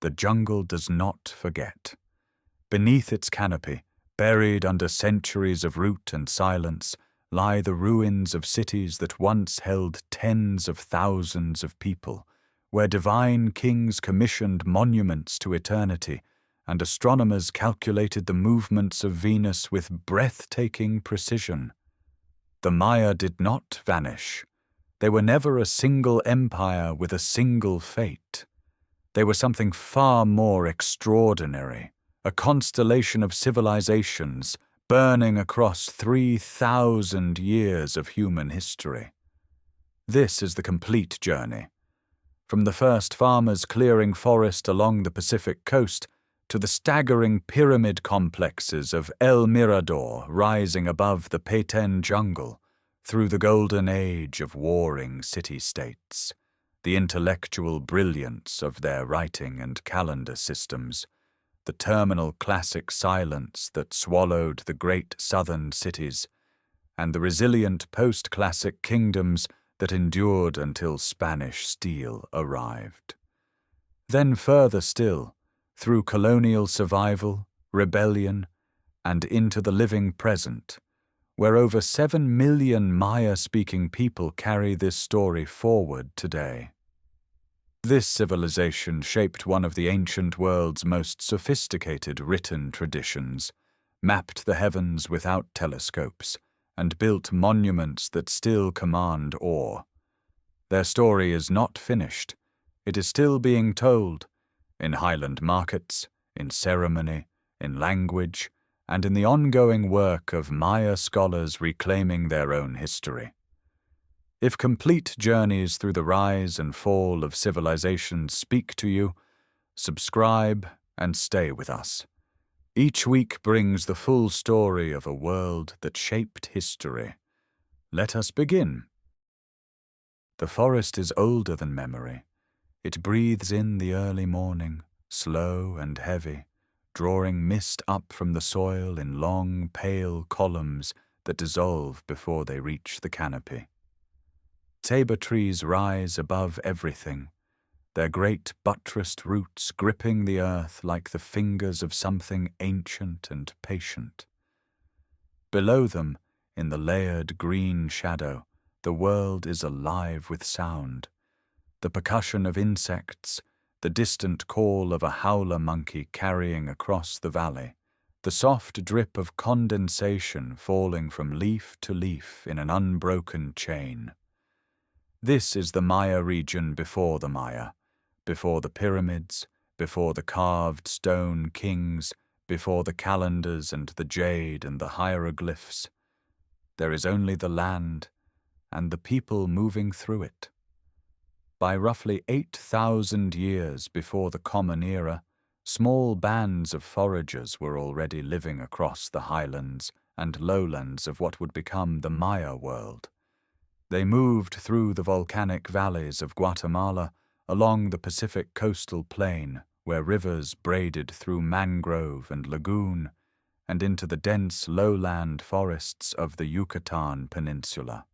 the jungle does not forget. Beneath its canopy, buried under centuries of root and silence, lie the ruins of cities that once held tens of thousands of people, where divine kings commissioned monuments to eternity, and astronomers calculated the movements of Venus with breathtaking precision. The Maya did not vanish. They were never a single empire with a single fate. They were something far more extraordinary, a constellation of civilizations burning across 3,000 years of human history. This is the complete journey. From the first farmers clearing forest along the Pacific coast to the staggering pyramid complexes of El Mirador rising above the Petén jungle, through the golden age of warring city-states, the intellectual brilliance of their writing and calendar systems, the terminal classic silence that swallowed the great southern cities, and the resilient post-classic kingdoms that endured until Spanish steel arrived. Then further still, through colonial survival, rebellion, and into the living present, where over 7 million Maya-speaking people carry this story forward today. This civilization shaped one of the ancient world's most sophisticated written traditions, mapped the heavens without telescopes, and built monuments that still command awe. Their story is not finished. It is still being told, in highland markets, in ceremony, in language, and in the ongoing work of Maya scholars reclaiming their own history. If complete journeys through the rise and fall of civilizations speak to you, subscribe and stay with us. Each week brings the full story of a world that shaped history. Let us begin. The forest is older than memory. It breathes in the early morning, slow and heavy, drawing mist up from the soil in long, pale columns that dissolve before they reach the canopy. Tabor trees rise above everything, their great buttressed roots gripping the earth like the fingers of something ancient and patient. Below them, in the layered green shadow, the world is alive with sound. The percussion of insects, the distant call of a howler monkey carrying across the valley, the soft drip of condensation falling from leaf to leaf in an unbroken chain. This is the Maya region before the Maya, before the pyramids, before the carved stone kings, before the calendars and the jade and the hieroglyphs. There is only the land and the people moving through it. By roughly 8,000 years before the Common Era, small bands of foragers were already living across the highlands and lowlands of what would become the Maya world. They moved through the volcanic valleys of Guatemala, along the Pacific coastal plain, where rivers braided through mangrove and lagoon, and into the dense lowland forests of the Yucatan Peninsula.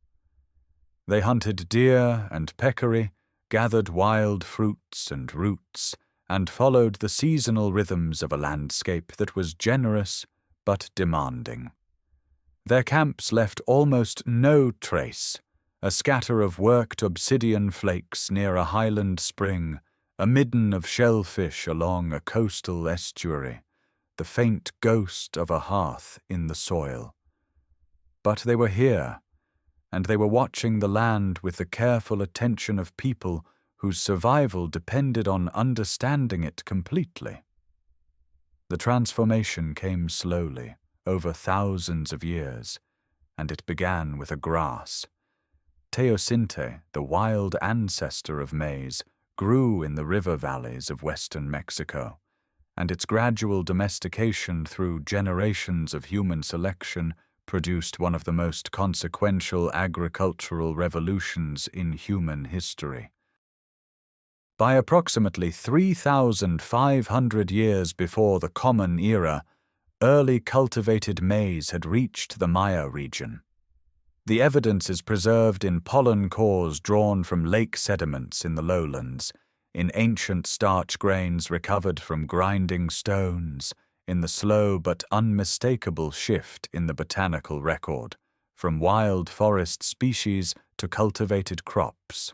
They hunted deer and peccary, gathered wild fruits and roots, and followed the seasonal rhythms of a landscape that was generous but demanding. Their camps left almost no trace, a scatter of worked obsidian flakes near a highland spring, a midden of shellfish along a coastal estuary, the faint ghost of a hearth in the soil. But they were here, and they were watching the land with the careful attention of people whose survival depended on understanding it completely. The transformation came slowly, over thousands of years, and it began with a grass. Teosinte, the wild ancestor of maize, grew in the river valleys of western Mexico, and its gradual domestication through generations of human selection produced one of the most consequential agricultural revolutions in human history. By approximately 3,500 years before the Common Era, early cultivated maize had reached the Maya region. The evidence is preserved in pollen cores drawn from lake sediments in the lowlands, in ancient starch grains recovered from grinding stones, in the slow but unmistakable shift in the botanical record, from wild forest species to cultivated crops.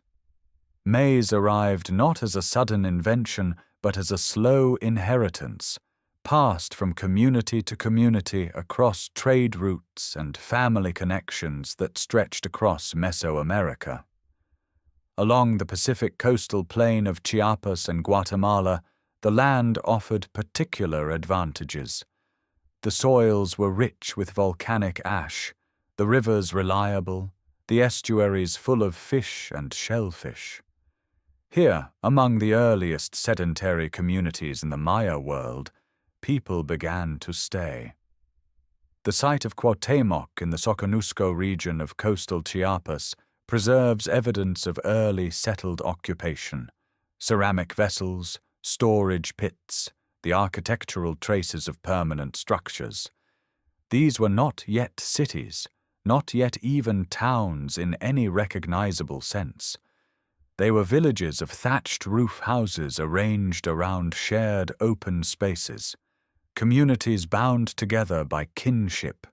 Maize arrived not as a sudden invention, but as a slow inheritance, passed from community to community across trade routes and family connections that stretched across Mesoamerica. Along the Pacific coastal plain of Chiapas and Guatemala, the land offered particular advantages. The soils were rich with volcanic ash, the rivers reliable, the estuaries full of fish and shellfish. Here, among the earliest sedentary communities in the Maya world, people began to stay. The site of Cuauhtémoc in the Soconusco region of coastal Chiapas preserves evidence of early settled occupation: ceramic vessels, storage pits, the architectural traces of permanent structures. These were not yet cities, not yet even towns in any recognizable sense. They were villages of thatched roof houses arranged around shared open spaces, communities bound together by kinship,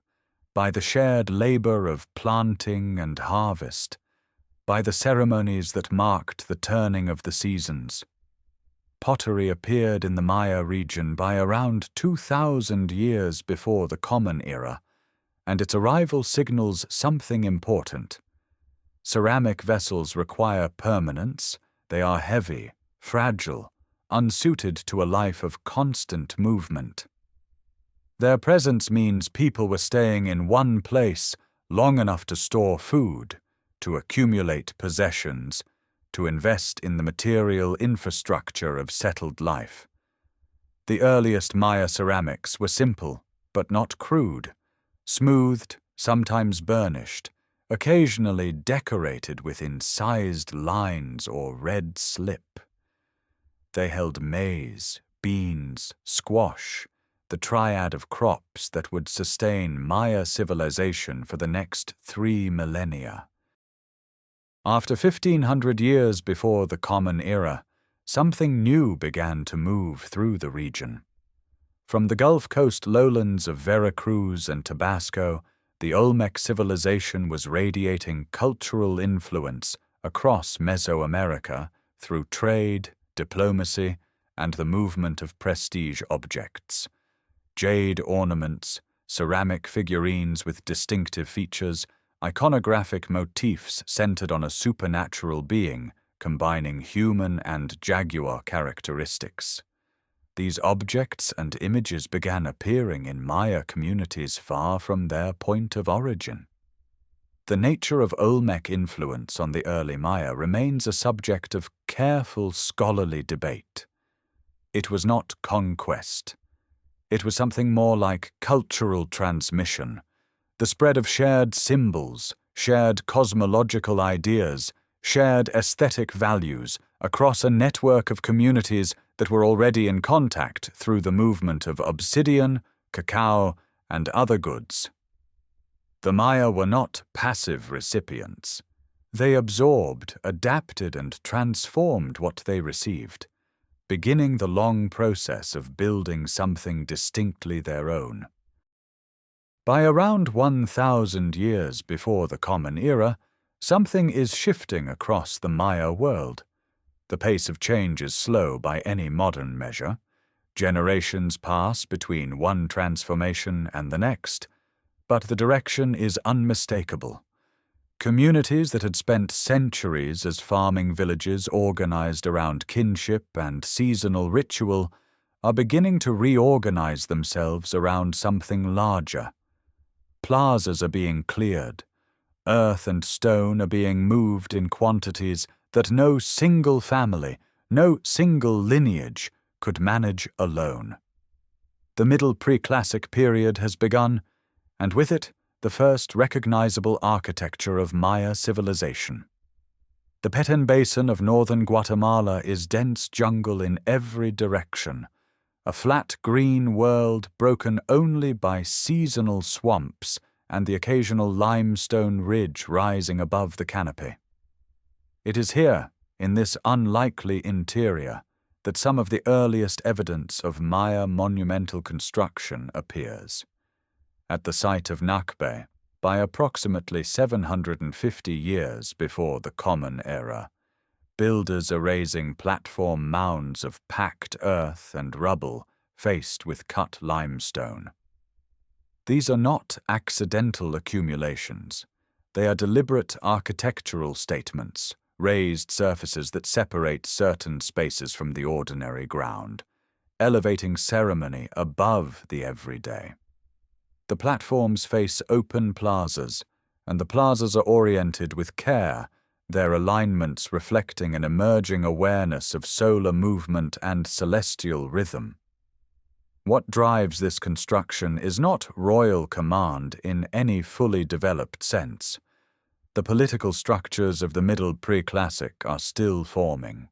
by the shared labor of planting and harvest, by the ceremonies that marked the turning of the seasons. Pottery appeared in the Maya region by around 2,000 years before the Common Era, and its arrival signals something important. Ceramic vessels require permanence. They are heavy, fragile, unsuited to a life of constant movement. Their presence means people were staying in one place long enough to store food, to accumulate possessions, to invest in the material infrastructure of settled life. The earliest Maya ceramics were simple, but not crude, smoothed, sometimes burnished, occasionally decorated with incised lines or red slip. They held maize, beans, squash, the triad of crops that would sustain Maya civilization for the next 3 millennia. After 1,500 years before the Common Era, something new began to move through the region. From the Gulf Coast lowlands of Veracruz and Tabasco, the Olmec civilization was radiating cultural influence across Mesoamerica through trade, diplomacy, and the movement of prestige objects. Jade ornaments, ceramic figurines with distinctive features, iconographic motifs centered on a supernatural being combining human and jaguar characteristics. These objects and images began appearing in Maya communities far from their point of origin. The nature of Olmec influence on the early Maya remains a subject of careful scholarly debate. It was not conquest. It was something more like cultural transmission, the spread of shared symbols, shared cosmological ideas, shared aesthetic values across a network of communities that were already in contact through the movement of obsidian, cacao, and other goods. The Maya were not passive recipients. They absorbed, adapted, and transformed what they received, beginning the long process of building something distinctly their own. By around 1,000 years before the Common Era, something is shifting across the Maya world. The pace of change is slow by any modern measure. Generations pass between one transformation and the next, but the direction is unmistakable. Communities that had spent centuries as farming villages organized around kinship and seasonal ritual are beginning to reorganize themselves around something larger. Plazas are being cleared. Earth and stone are being moved in quantities that no single family, no single lineage could manage alone. The Middle Pre-Classic period has begun, and with it, the first recognizable architecture of Maya civilization. The Petén Basin of northern Guatemala is dense jungle in every direction, a flat green world broken only by seasonal swamps and the occasional limestone ridge rising above the canopy. It is here, in this unlikely interior, that some of the earliest evidence of Maya monumental construction appears. At the site of Nakbe, by approximately 750 years before the Common Era, builders are raising platform mounds of packed earth and rubble faced with cut limestone. These are not accidental accumulations. They are deliberate architectural statements, raised surfaces that separate certain spaces from the ordinary ground, elevating ceremony above the everyday. The platforms face open plazas, and the plazas are oriented with care, their alignments reflecting an emerging awareness of solar movement and celestial rhythm. What drives this construction is not royal command in any fully developed sense. The political structures of the Middle Pre-Classic are still forming.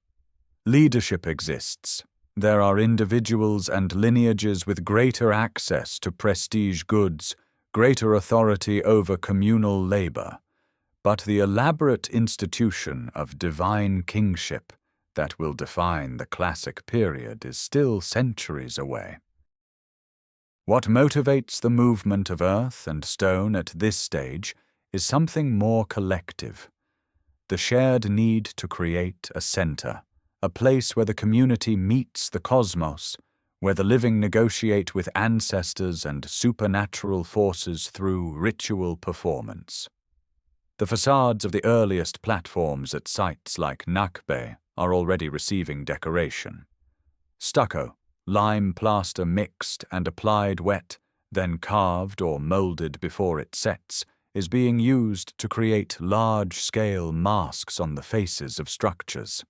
Leadership exists. There are individuals and lineages with greater access to prestige goods, greater authority over communal labor. But the elaborate institution of divine kingship that will define the classic period is still centuries away. What motivates the movement of earth and stone at this stage is something more collective. The shared need to create a center, a place where the community meets the cosmos, where the living negotiate with ancestors and supernatural forces through ritual performance. The facades of the earliest platforms at sites like Nakbe are already receiving decoration. Stucco, lime plaster mixed and applied wet, then carved or molded before it sets, is being used to create large-scale masks on the faces of structures.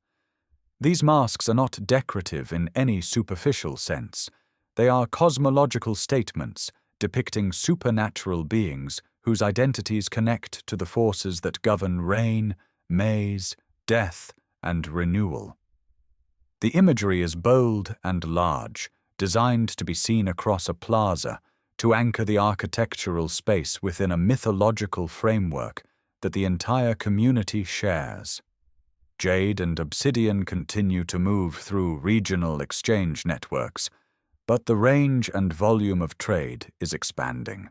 These masks are not decorative in any superficial sense. They are cosmological statements depicting supernatural beings whose identities connect to the forces that govern rain, maize, death, and renewal. The imagery is bold and large, designed to be seen across a plaza, to anchor the architectural space within a mythological framework that the entire community shares. Jade and obsidian continue to move through regional exchange networks, but the range and volume of trade is expanding.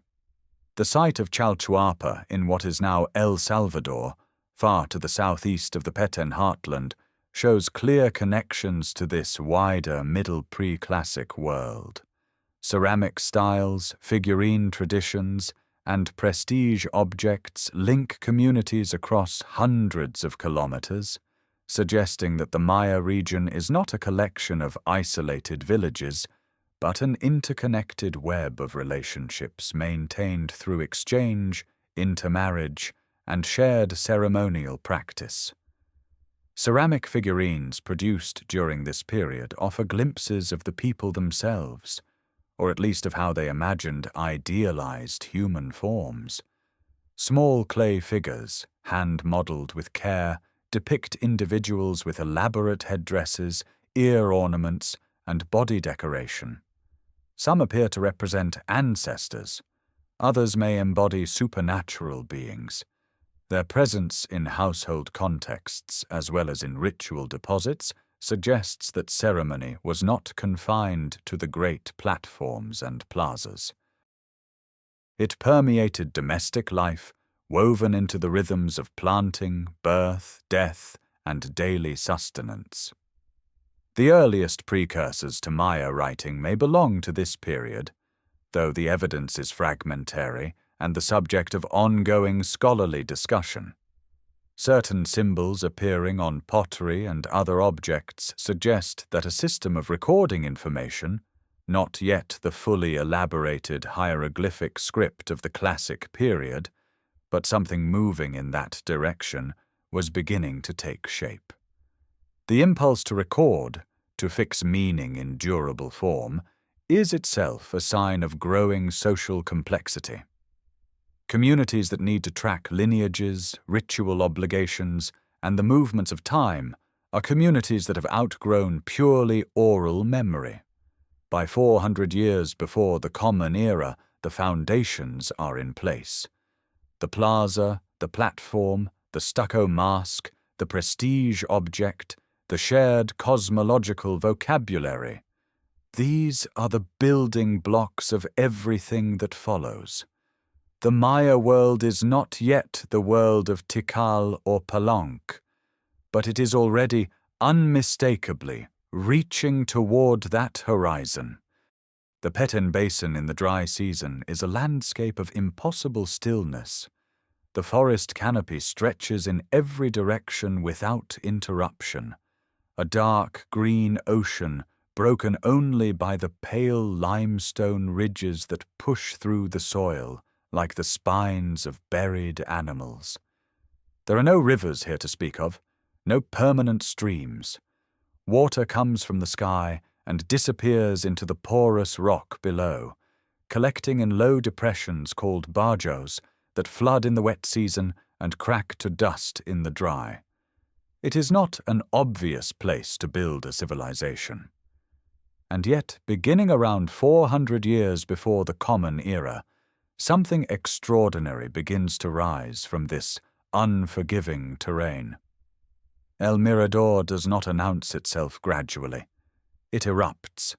The site of Chalchuapa in what is now El Salvador, far to the southeast of the Petén heartland, shows clear connections to this wider Middle Pre-Classic world. Ceramic styles, figurine traditions, and prestige objects link communities across hundreds of kilometers, suggesting that the Maya region is not a collection of isolated villages, but an interconnected web of relationships maintained through exchange, intermarriage, and shared ceremonial practice. Ceramic figurines produced during this period offer glimpses of the people themselves, or at least of how they imagined idealized human forms. Small clay figures, hand-modeled with care, depict individuals with elaborate headdresses, ear ornaments, and body decoration. Some appear to represent ancestors. Others may embody supernatural beings. Their presence in household contexts, as well as in ritual deposits, suggests that ceremony was not confined to the great platforms and plazas. It permeated domestic life, woven into the rhythms of planting, birth, death, and daily sustenance. The earliest precursors to Maya writing may belong to this period, though the evidence is fragmentary and the subject of ongoing scholarly discussion. Certain symbols appearing on pottery and other objects suggest that a system of recording information, not yet the fully elaborated hieroglyphic script of the classic period, but something moving in that direction, was beginning to take shape. The impulse to record, to fix meaning in durable form, is itself a sign of growing social complexity. Communities that need to track lineages, ritual obligations, and the movements of time are communities that have outgrown purely oral memory. By 400 years before the Common Era, the foundations are in place. The plaza, the platform, the stucco mask, the prestige object, the shared cosmological vocabulary. These are the building blocks of everything that follows. The Maya world is not yet the world of Tikal or Palenque, but it is already unmistakably reaching toward that horizon. The Petén Basin in the dry season is a landscape of impossible stillness. The forest canopy stretches in every direction without interruption, a dark green ocean broken only by the pale limestone ridges that push through the soil like the spines of buried animals. There are no rivers here to speak of, no permanent streams. Water comes from the sky and disappears into the porous rock below, collecting in low depressions called bajos that flood in the wet season and crack to dust in the dry. It is not an obvious place to build a civilization. And yet, beginning around 400 years before the Common Era, something extraordinary begins to rise from this unforgiving terrain. El Mirador does not announce itself gradually. It erupts.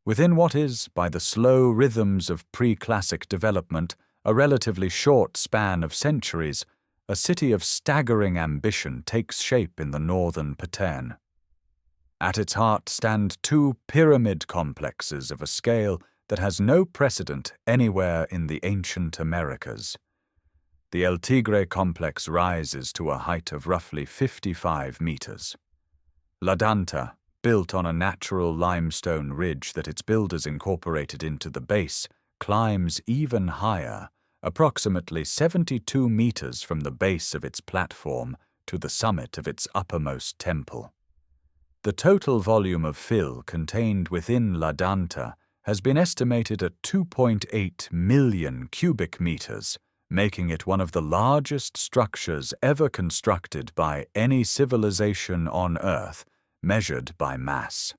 Within what is, by the slow rhythms of pre-classic development, a relatively short span of centuries, a city of staggering ambition takes shape in the northern Petén. At its heart stand two pyramid complexes of a scale that has no precedent anywhere in the ancient Americas. The El Tigre complex rises to a height of roughly 55 meters. La Danta, built on a natural limestone ridge that its builders incorporated into the base, climbs even higher, approximately 72 meters from the base of its platform to the summit of its uppermost temple. The total volume of fill contained within La Danta has been estimated at 2.8 million cubic meters, making it one of the largest structures ever constructed by any civilization on Earth, measured by mass.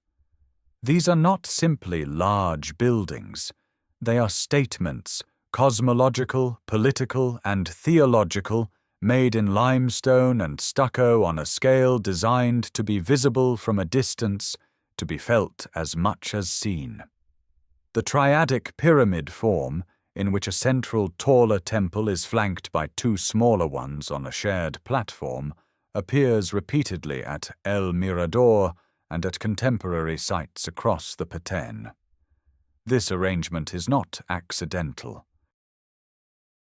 These are not simply large buildings. They are statements, cosmological, political, and theological, made in limestone and stucco on a scale designed to be visible from a distance, to be felt as much as seen. The triadic pyramid form, in which a central taller temple is flanked by two smaller ones on a shared platform, appears repeatedly at El Mirador and at contemporary sites across the Petén. This arrangement is not accidental.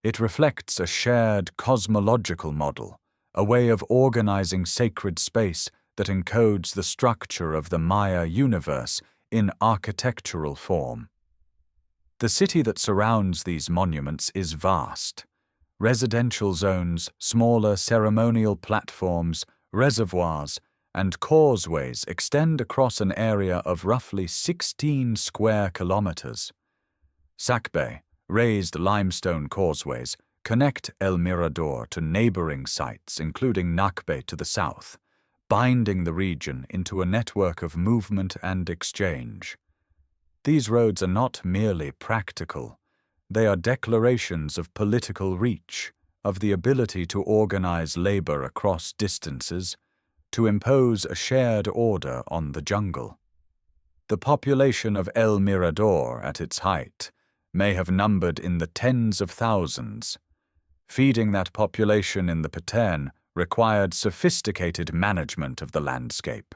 It reflects a shared cosmological model, a way of organizing sacred space that encodes the structure of the Maya universe in architectural form. The city that surrounds these monuments is vast. Residential zones, smaller ceremonial platforms, reservoirs, and causeways extend across an area of roughly 16 square kilometers. Sacbe, raised limestone causeways, connect El Mirador to neighboring sites, including Nakbe to the south, binding the region into a network of movement and exchange. These roads are not merely practical. They are declarations of political reach, of the ability to organize labor across distances, to impose a shared order on the jungle. The population of El Mirador at its height may have numbered in the tens of thousands. Feeding that population in the Petén required sophisticated management of the landscape.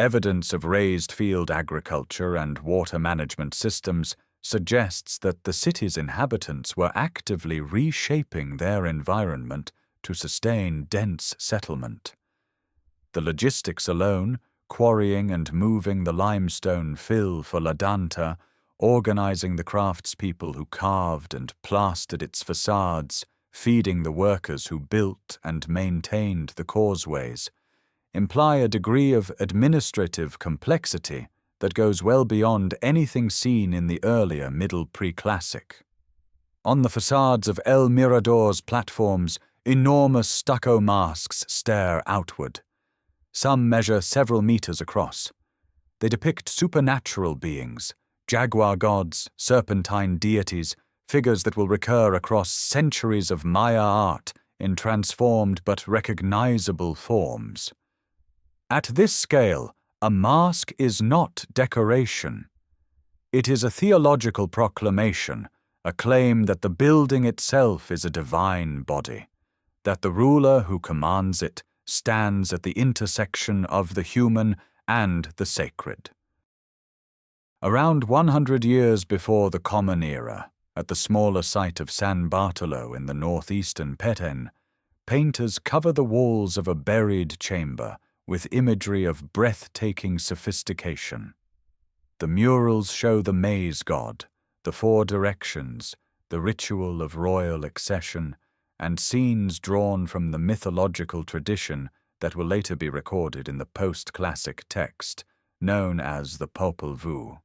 Evidence of raised field agriculture and water management systems suggests that the city's inhabitants were actively reshaping their environment to sustain dense settlement. The logistics alone, quarrying and moving the limestone fill for La Danta, organizing the craftspeople who carved and plastered its facades, feeding the workers who built and maintained the causeways, imply a degree of administrative complexity that goes well beyond anything seen in the earlier Middle Pre-Classic. On the facades of El Mirador's platforms, enormous stucco masks stare outward. Some measure several meters across. They depict supernatural beings, jaguar gods, serpentine deities, figures that will recur across centuries of Maya art in transformed but recognizable forms. At this scale, a mask is not decoration. It is a theological proclamation, a claim that the building itself is a divine body, that the ruler who commands it stands at the intersection of the human and the sacred. Around 100 years before the Common Era, at the smaller site of San Bartolo in the northeastern Petén, painters cover the walls of a buried chamber with imagery of breathtaking sophistication. The murals show the maize god, the four directions, the ritual of royal accession, and scenes drawn from the mythological tradition that will later be recorded in the post-classic text, known as the Popol Vuh.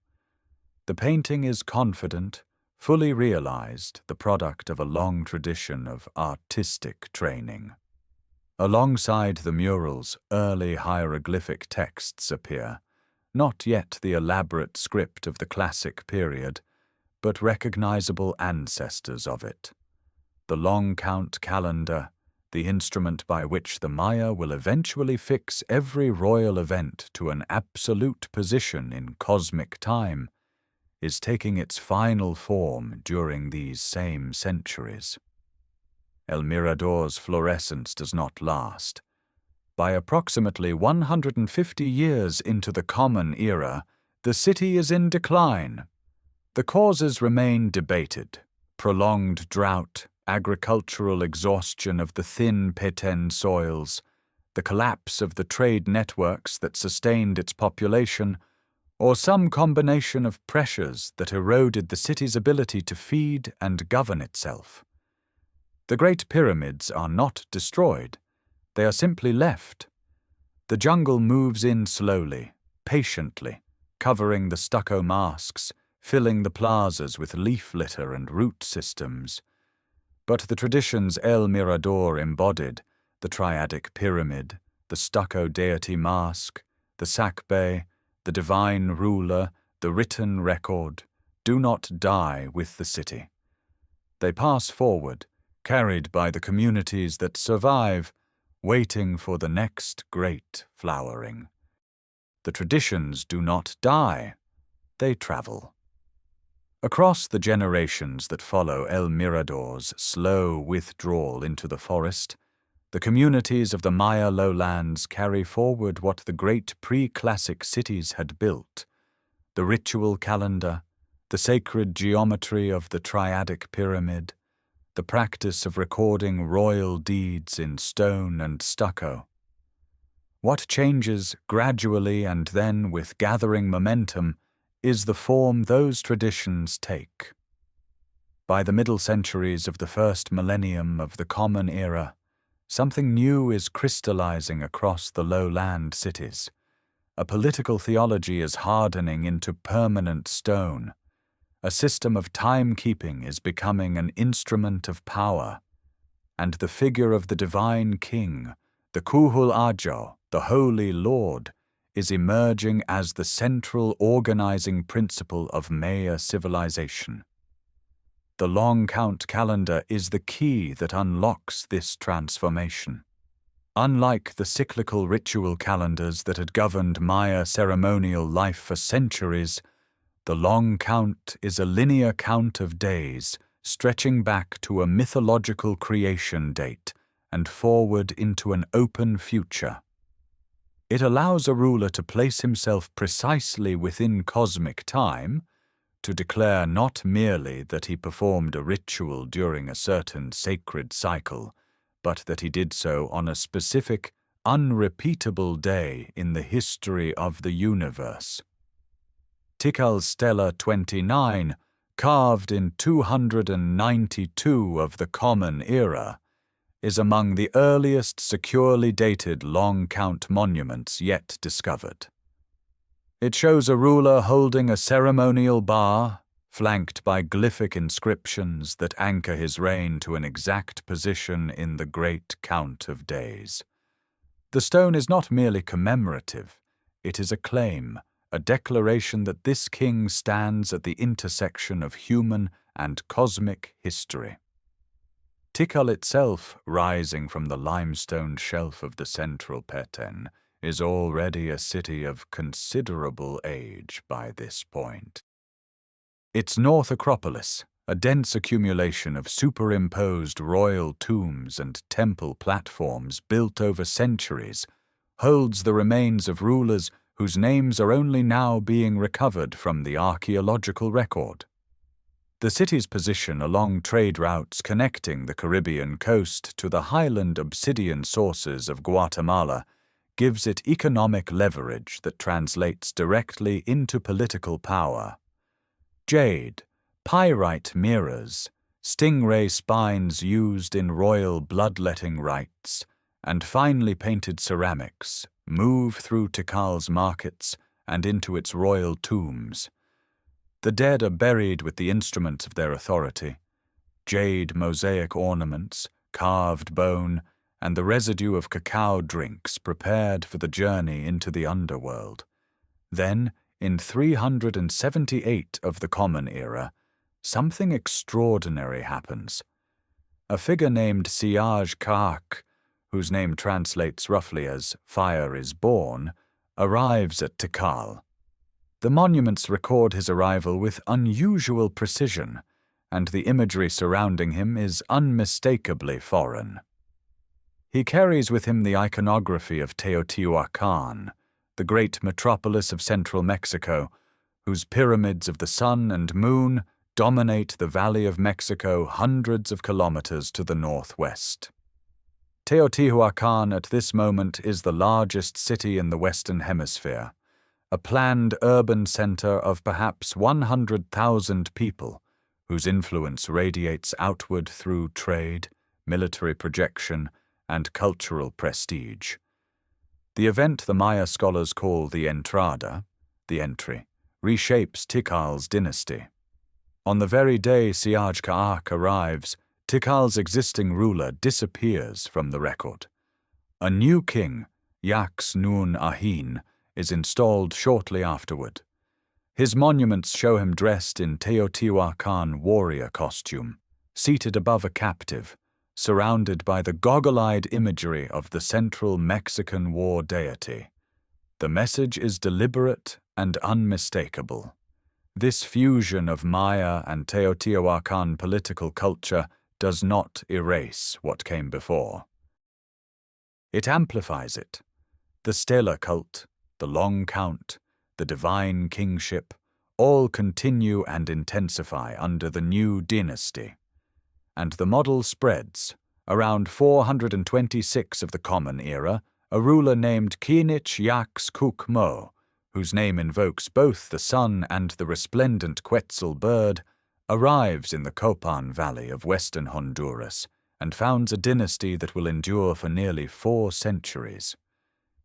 The painting is confident, fully realized, the product of a long tradition of artistic training. Alongside the murals, early hieroglyphic texts appear, not yet the elaborate script of the classic period, but recognizable ancestors of it. The long count calendar, the instrument by which the Maya will eventually fix every royal event to an absolute position in cosmic time, is taking its final form during these same centuries. El Mirador's fluorescence does not last. By approximately 150 years into the Common Era, the city is in decline. The causes remain debated: prolonged drought, agricultural exhaustion of the thin Petén soils, the collapse of the trade networks that sustained its population, or some combination of pressures that eroded the city's ability to feed and govern itself. The Great Pyramids are not destroyed. They are simply left. The jungle moves in slowly, patiently, covering the stucco masks, filling the plazas with leaf litter and root systems. But the traditions El Mirador embodied, the triadic pyramid, the stucco deity mask, the sacbe, the divine ruler, the written record, do not die with the city. They pass forward, carried by the communities that survive, waiting for the next great flowering. The traditions do not die, they travel. Across the generations that follow El Mirador's slow withdrawal into the forest, the communities of the Maya lowlands carry forward what the great pre-classic cities had built: the ritual calendar, the sacred geometry of the triadic pyramid, the practice of recording royal deeds in stone and stucco. What changes gradually and then with gathering momentum is the form those traditions take. By the middle centuries of the first millennium of the Common Era, something new is crystallizing across the lowland cities. A political theology is hardening into permanent stone. A system of timekeeping is becoming an instrument of power, and the figure of the divine king, the Kuhul Ajo, the Holy Lord, is emerging as the central organizing principle of Maya civilization. The long count calendar is the key that unlocks this transformation. Unlike the cyclical ritual calendars that had governed Maya ceremonial life for centuries, the long count is a linear count of days, stretching back to a mythological creation date and forward into an open future. It allows a ruler to place himself precisely within cosmic time, to declare not merely that he performed a ritual during a certain sacred cycle, but that he did so on a specific, unrepeatable day in the history of the universe. Tikal Stela 29, carved in 292 of the Common Era, is among the earliest securely dated long count monuments yet discovered. It shows a ruler holding a ceremonial bar, flanked by glyphic inscriptions that anchor his reign to an exact position in the great count of days. The stone is not merely commemorative, it is a claim, a declaration that this king stands at the intersection of human and cosmic history. Tikal itself, rising from the limestone shelf of the central Petén, is already a city of considerable age by this point. Its North Acropolis, a dense accumulation of superimposed royal tombs and temple platforms built over centuries, holds the remains of rulers whose names are only now being recovered from the archaeological record. The city's position along trade routes connecting the Caribbean coast to the highland obsidian sources of Guatemala gives it economic leverage that translates directly into political power. Jade, pyrite mirrors, stingray spines used in royal bloodletting rites, and finely painted ceramics move through Tikal's markets and into its royal tombs. The dead are buried with the instruments of their authority: jade mosaic ornaments, carved bone, and the residue of cacao drinks prepared for the journey into the underworld. Then, in 378 of the Common Era, something extraordinary happens. A figure named Siaj Kaak, whose name translates roughly as "fire is born," arrives at Tikal. The monuments record his arrival with unusual precision, and the imagery surrounding him is unmistakably foreign. He carries with him the iconography of Teotihuacan, the great metropolis of central Mexico, whose pyramids of the sun and moon dominate the Valley of Mexico hundreds of kilometers to the northwest. Teotihuacan at this moment is the largest city in the Western Hemisphere, a planned urban center of perhaps 100,000 people, whose influence radiates outward through trade, military projection, and cultural prestige. The event the Maya scholars call the Entrada, the entry, reshapes Tikal's dynasty. On the very day Siaj Kaak arrives, Tikal's existing ruler disappears from the record. A new king, Yax Nun Ahin, is installed shortly afterward. His monuments show him dressed in Teotihuacan warrior costume, seated above a captive, surrounded by the goggle-eyed imagery of the central Mexican war deity. The message is deliberate and unmistakable. This fusion of Maya and Teotihuacan political culture does not erase what came before. It amplifies it. The stellar cult, the long count, the divine kingship, all continue and intensify under the new dynasty. And the model spreads. Around 426 of the Common Era, a ruler named Kinich Yax Kuk Mo, whose name invokes both the sun and the resplendent Quetzal bird, arrives in the Copán Valley of western Honduras and founds a dynasty that will endure for nearly 4 centuries.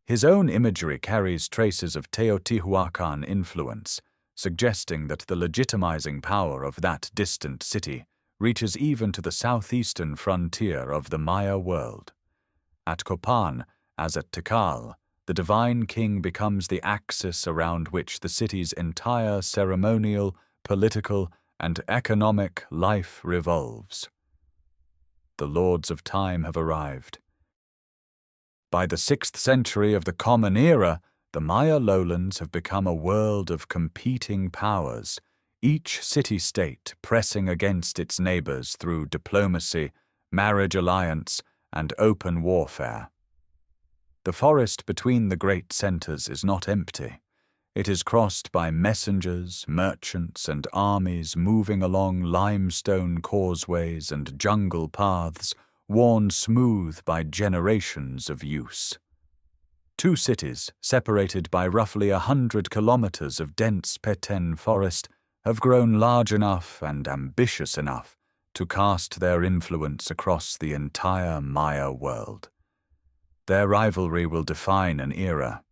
His own imagery carries traces of Teotihuacan influence, suggesting that the legitimizing power of that distant city reaches even to the southeastern frontier of the Maya world. At Copán, as at Tikal, the divine king becomes the axis around which the city's entire ceremonial, political, and economic life revolves. The lords of time have arrived. By the 6th century of the Common Era, the Maya lowlands have become a world of competing powers, each city-state pressing against its neighbors through diplomacy, marriage alliance, and open warfare. The forest between the great centers is not empty. It is crossed by messengers, merchants, and armies moving along limestone causeways and jungle paths worn smooth by generations of use. 2 cities, separated by roughly 100 kilometers of dense Petén forest, have grown large enough and ambitious enough to cast their influence across the entire Maya world. Their rivalry will define an era.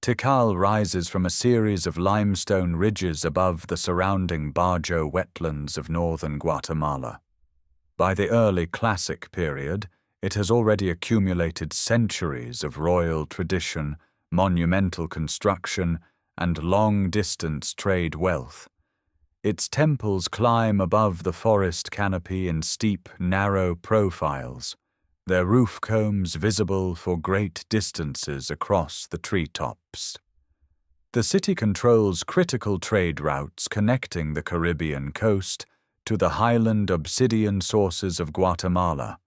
Tikal rises from a series of limestone ridges above the surrounding Bajo wetlands of northern Guatemala. By the early Classic period, it has already accumulated centuries of royal tradition, monumental construction, and long-distance trade wealth. Its temples climb above the forest canopy in steep, narrow profiles, their roof combs visible for great distances across the treetops. The city controls critical trade routes connecting the Caribbean coast to the highland obsidian sources of Guatemala,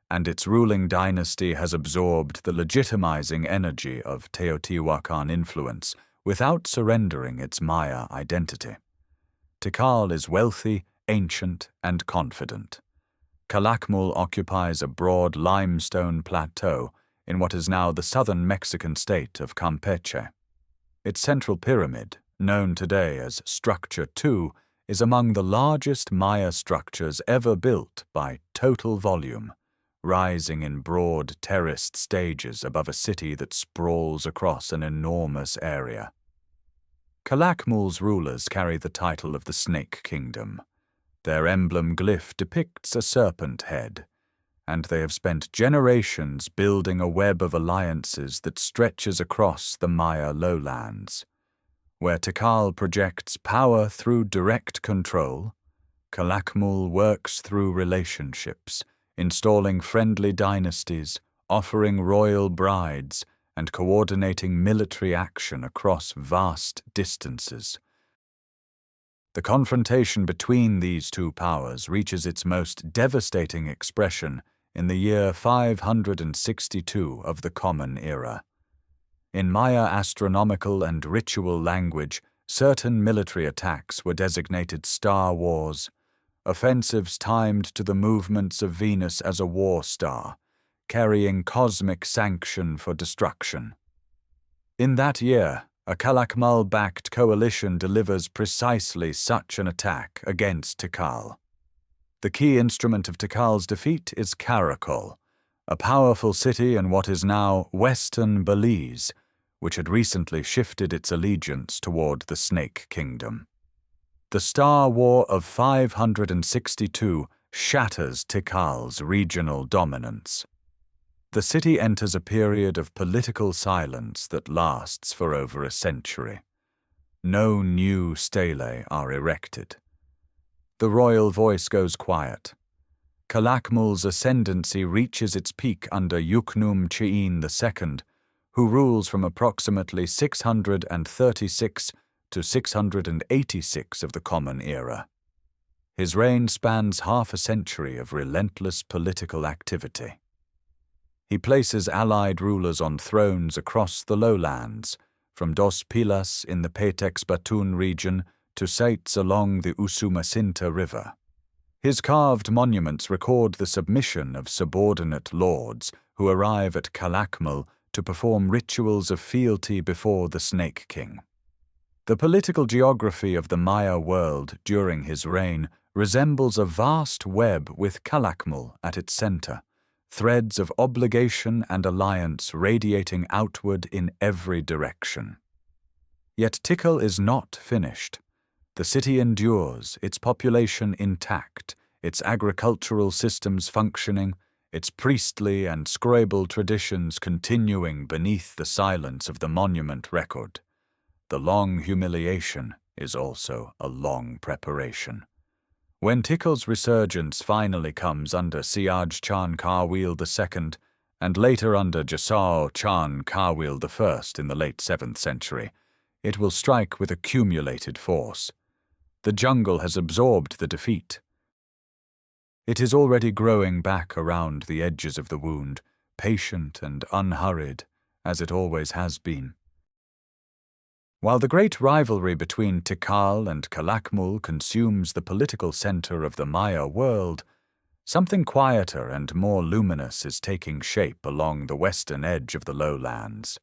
and its ruling dynasty has absorbed the legitimizing energy of Teotihuacan influence without surrendering its Maya identity. Tikal is wealthy, ancient, and confident. Calakmul occupies a broad limestone plateau in what is now the southern Mexican state of Campeche. Its central pyramid, known today as Structure 2, is among the largest Maya structures ever built by total volume, rising in broad terraced stages above a city that sprawls across an enormous area. Calakmul's rulers carry the title of the Snake Kingdom. Their emblem glyph depicts a serpent head, and they have spent generations building a web of alliances that stretches across the Maya lowlands. Where Tikal projects power through direct control, Calakmul works through relationships, installing friendly dynasties, offering royal brides, and coordinating military action across vast distances. The confrontation between these two powers reaches its most devastating expression in the year 562 of the Common Era. In Maya astronomical and ritual language, certain military attacks were designated star wars, offensives timed to the movements of Venus as a war star, carrying cosmic sanction for destruction. In that year, a Calakmul-backed coalition delivers precisely such an attack against Tikal. The key instrument of Tikal's defeat is Caracol, a powerful city in what is now western Belize, which had recently shifted its allegiance toward the Snake Kingdom. The Star War of 562 shatters Tikal's regional dominance. The city enters a period of political silence that lasts for over a century. No new stelae are erected. The royal voice goes quiet. Calakmul's ascendancy reaches its peak under Yuknum Chichén II, who rules from approximately 636 to 686 of the Common Era. His reign spans half a century of relentless political activity. He places allied rulers on thrones across the lowlands, from Dos Pilas in the Petex Batun region to sites along the Usumacinta River. His carved monuments record the submission of subordinate lords who arrive at Calakmul to perform rituals of fealty before the Snake King. The political geography of the Maya world during his reign resembles a vast web with Calakmul at its center, threads of obligation and alliance radiating outward in every direction. Yet Tikal is not finished. The city endures, its population intact, its agricultural systems functioning, its priestly and scribal traditions continuing beneath the silence of the monument record. The long humiliation is also a long preparation. When Tikal's resurgence finally comes under Siaj Chan Kawil II and later under Jasao Chan Kawil I in the late 7th century, it will strike with accumulated force. The jungle has absorbed the defeat. It is already growing back around the edges of the wound, patient and unhurried, as it always has been. While the great rivalry between Tikal and Calakmul consumes the political center of the Maya world, something quieter and more luminous is taking shape along the western edge of the lowlands.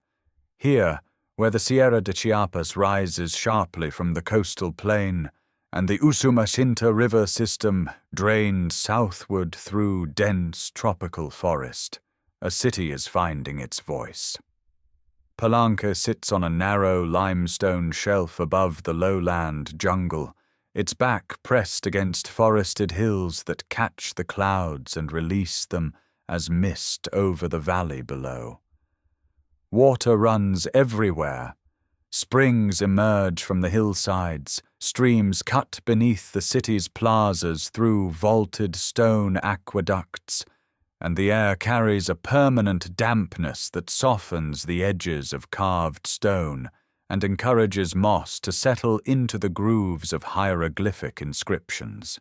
Here, where the Sierra de Chiapas rises sharply from the coastal plain, and the Usumacinta River system drains southward through dense tropical forest, a city is finding its voice. Palenque sits on a narrow limestone shelf above the lowland jungle, its back pressed against forested hills that catch the clouds and release them as mist over the valley below. Water runs everywhere. Springs emerge from the hillsides, Streams cut beneath the city's plazas through vaulted stone aqueducts, and the air carries a permanent dampness that softens the edges of carved stone and encourages moss to settle into the grooves of hieroglyphic inscriptions.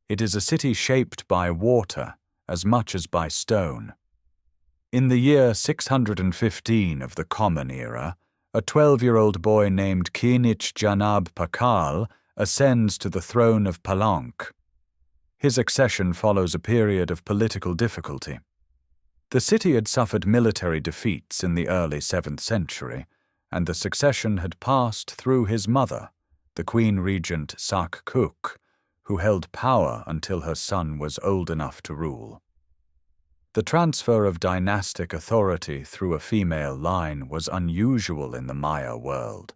It is a city shaped by water as much as by stone. In the year 615 of the Common Era, a 12-year-old boy named Kinich Janab Pakal ascends to the throne of Palenque. His accession follows a period of political difficulty. The city had suffered military defeats in the early 7th century, and the succession had passed through his mother, the Queen Regent Sak Kuk, who held power until her son was old enough to rule. The transfer of dynastic authority through a female line was unusual in the Maya world,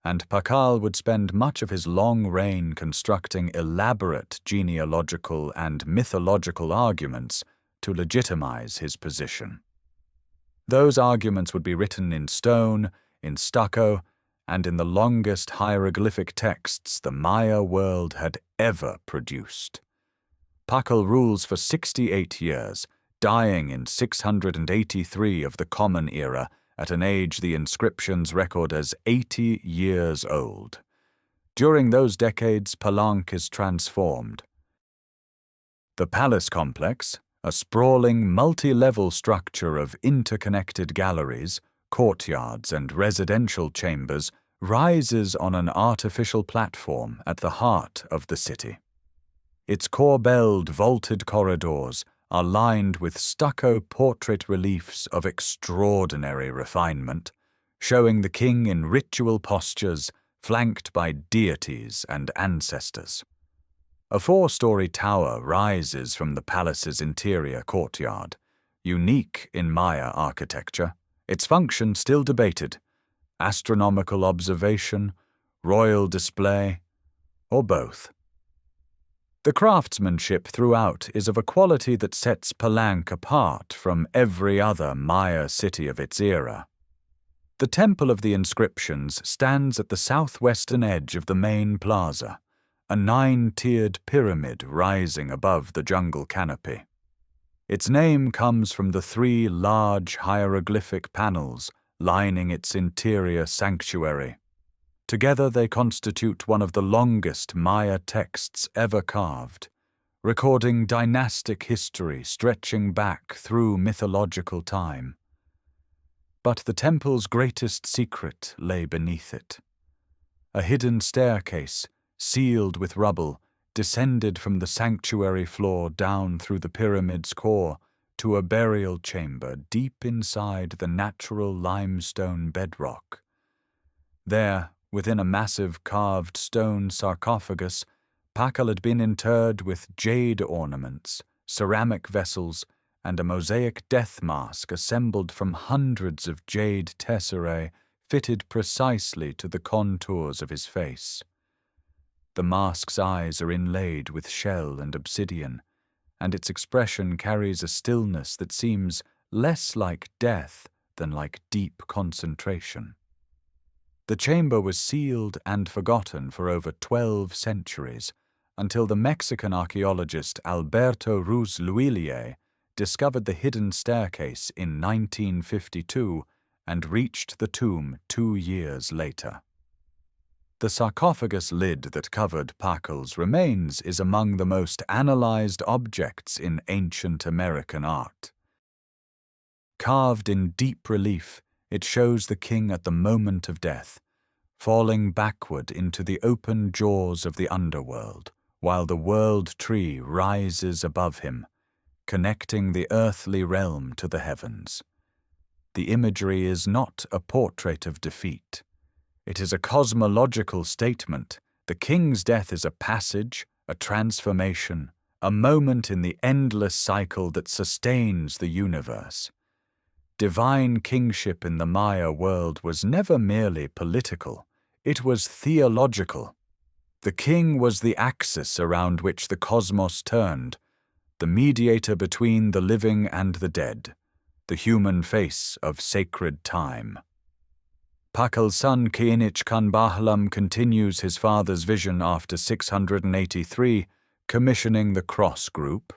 and Pakal would spend much of his long reign constructing elaborate genealogical and mythological arguments to legitimize his position. Those arguments would be written in stone, in stucco, and in the longest hieroglyphic texts the Maya world had ever produced. Pakal rules for 68 years, dying in 683 of the Common Era at an age the inscriptions record as 80 years old. During those decades, Palenque is transformed. The palace complex, a sprawling multi-level structure of interconnected galleries, courtyards, and residential chambers, rises on an artificial platform at the heart of the city. Its corbelled vaulted corridors are lined with stucco portrait reliefs of extraordinary refinement, showing the king in ritual postures flanked by deities and ancestors. A 4-story tower rises from the palace's interior courtyard, unique in Maya architecture, its function still debated: astronomical observation, royal display, or both. The craftsmanship throughout is of a quality that sets Palenque apart from every other Maya city of its era. The Temple of the Inscriptions stands at the southwestern edge of the main plaza, a 9-tiered pyramid rising above the jungle canopy. Its name comes from the 3 large hieroglyphic panels lining its interior sanctuary. Together they constitute one of the longest Maya texts ever carved, recording dynastic history stretching back through mythological time. But the temple's greatest secret lay beneath it. A hidden staircase, sealed with rubble, descended from the sanctuary floor down through the pyramid's core to a burial chamber deep inside the natural limestone bedrock. There, within a massive carved stone sarcophagus, Pakal had been interred with jade ornaments, ceramic vessels, and a mosaic death mask assembled from hundreds of jade tesserae fitted precisely to the contours of his face. The mask's eyes are inlaid with shell and obsidian, and its expression carries a stillness that seems less like death than like deep concentration. The chamber was sealed and forgotten for over 12 centuries, until the Mexican archaeologist Alberto Ruz Luillier discovered the hidden staircase in 1952 and reached the tomb 2 years later. The sarcophagus lid that covered Pakal's remains is among the most analyzed objects in ancient American art. Carved in deep relief, it shows the king at the moment of death, falling backward into the open jaws of the underworld, while the world tree rises above him, connecting the earthly realm to the heavens. The imagery is not a portrait of defeat. It is a cosmological statement. The king's death is a passage, a transformation, a moment in the endless cycle that sustains the universe. Divine kingship in the Maya world was never merely political, it was theological. The king was the axis around which the cosmos turned, the mediator between the living and the dead, the human face of sacred time. Pakal's son Chichén continues his father's vision after 683, commissioning the cross group.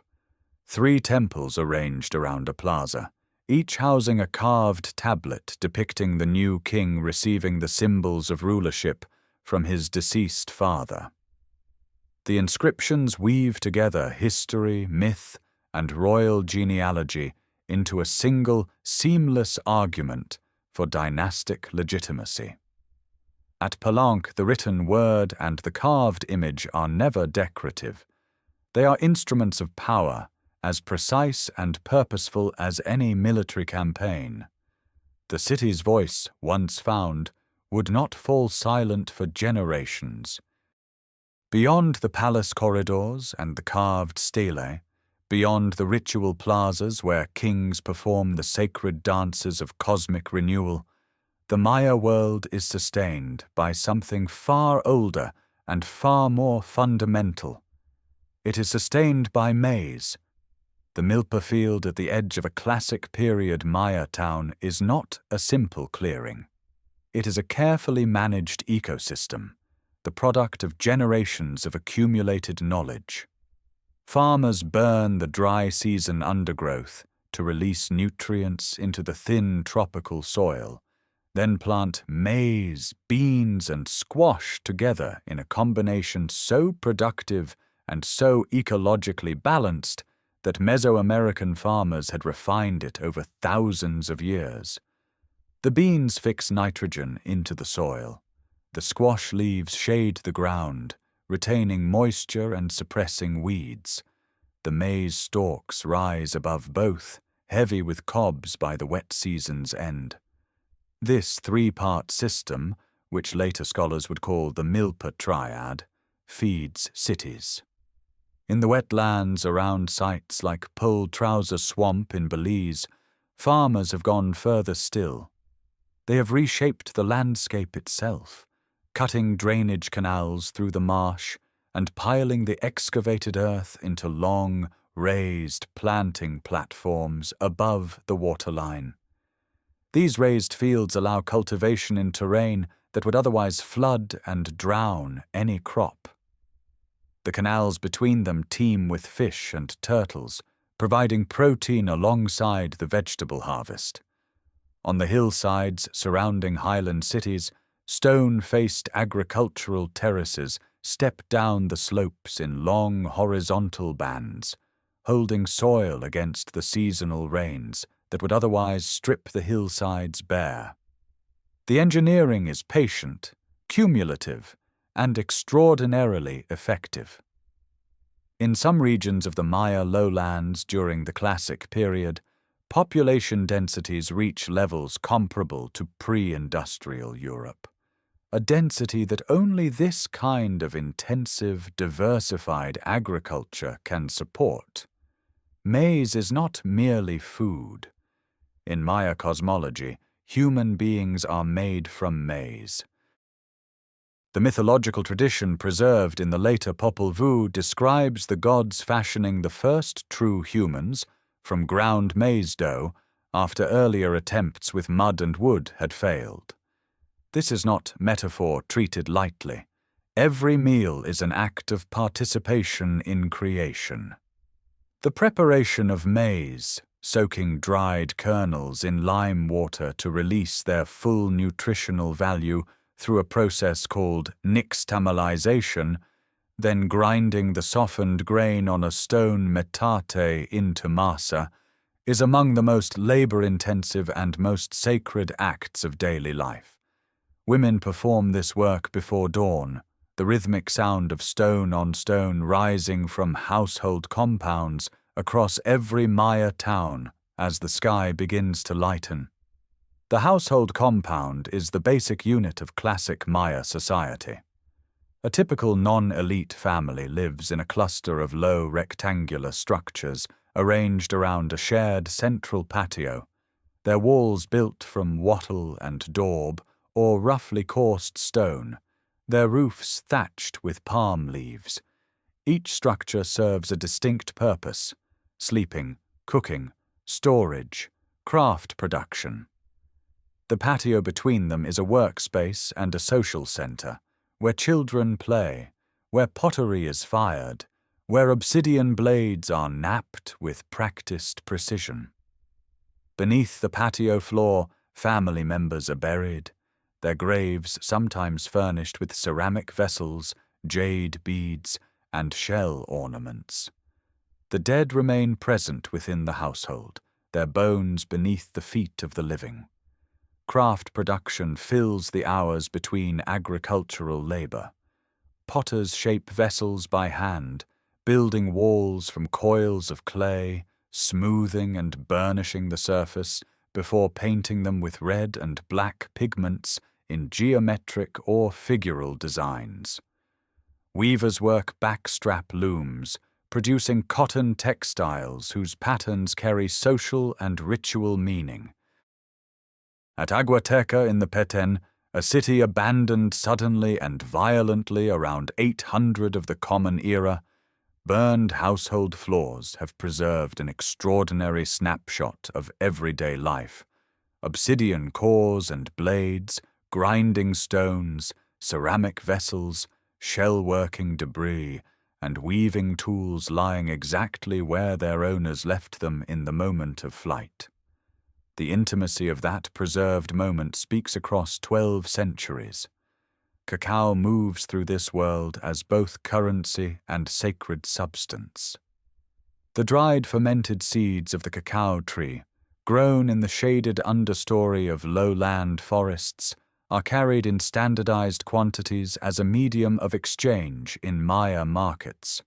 3 temples arranged around a plaza, each housing a carved tablet depicting the new king receiving the symbols of rulership from his deceased father. The inscriptions weave together history, myth, and royal genealogy into a single, seamless argument for dynastic legitimacy. At Palenque, the written word and the carved image are never decorative. They are instruments of power, as precise and purposeful as any military campaign. The city's voice, once found, would not fall silent for generations. Beyond the palace corridors and the carved stelae, beyond the ritual plazas where kings perform the sacred dances of cosmic renewal, the Maya world is sustained by something far older and far more fundamental. It is sustained by maize. The milpa field at the edge of a classic period Maya town is not a simple clearing. It is a carefully managed ecosystem, the product of generations of accumulated knowledge. Farmers burn the dry season undergrowth to release nutrients into the thin tropical soil, then plant maize, beans, and squash together in a combination so productive and so ecologically balanced that Mesoamerican farmers had refined it over thousands of years. The beans fix nitrogen into the soil. The squash leaves shade the ground, retaining moisture and suppressing weeds. The maize stalks rise above both, heavy with cobs by the wet season's end. This 3-part system, which later scholars would call the milpa triad, feeds cities. In the wetlands around sites like Pole Trouser Swamp in Belize, farmers have gone further still. They have reshaped the landscape itself, cutting drainage canals through the marsh and piling the excavated earth into long, raised planting platforms above the waterline. These raised fields allow cultivation in terrain that would otherwise flood and drown any crop. The canals between them teem with fish and turtles, providing protein alongside the vegetable harvest. On the hillsides surrounding highland cities, stone-faced agricultural terraces step down the slopes in long horizontal bands, holding soil against the seasonal rains that would otherwise strip the hillsides bare. The engineering is patient, cumulative, and extraordinarily effective. In some regions of the Maya lowlands during the Classic period, population densities reach levels comparable to pre-industrial Europe, a density that only this kind of intensive, diversified agriculture can support. Maize is not merely food. In Maya cosmology, human beings are made from maize. The mythological tradition preserved in the later Popol Vuh describes the gods fashioning the first true humans from ground maize dough after earlier attempts with mud and wood had failed. This is not metaphor treated lightly. Every meal is an act of participation in creation. The preparation of maize, soaking dried kernels in lime water to release their full nutritional value through a process called nixtamalization, then grinding the softened grain on a stone metate into masa, is among the most labor-intensive and most sacred acts of daily life. Women perform this work before dawn, the rhythmic sound of stone on stone rising from household compounds across every Maya town as the sky begins to lighten. The household compound is the basic unit of classic Maya society. A typical non-elite family lives in a cluster of low rectangular structures arranged around a shared central patio, their walls built from wattle and daub or roughly coursed stone, their roofs thatched with palm leaves. Each structure serves a distinct purpose: sleeping, cooking, storage, craft production. The patio between them is a workspace and a social center, where children play, where pottery is fired, where obsidian blades are knapped with practiced precision. Beneath the patio floor, family members are buried, their graves sometimes furnished with ceramic vessels, jade beads, and shell ornaments. The dead remain present within the household, their bones beneath the feet of the living. Craft production fills the hours between agricultural labor. Potters shape vessels by hand, building walls from coils of clay, smoothing and burnishing the surface before painting them with red and black pigments in geometric or figural designs. Weavers work backstrap looms, producing cotton textiles whose patterns carry social and ritual meaning. At Aguateca in the Petén, a city abandoned suddenly and violently around 800 of the Common Era, burned household floors have preserved an extraordinary snapshot of everyday life. Obsidian cores and blades, grinding stones, ceramic vessels, shell-working debris, and weaving tools lying exactly where their owners left them in the moment of flight. The intimacy of that preserved moment speaks across 12 centuries. Cacao moves through this world as both currency and sacred substance. The dried fermented seeds of the cacao tree, grown in the shaded understory of lowland forests, are carried in standardized quantities as a medium of exchange in Maya markets.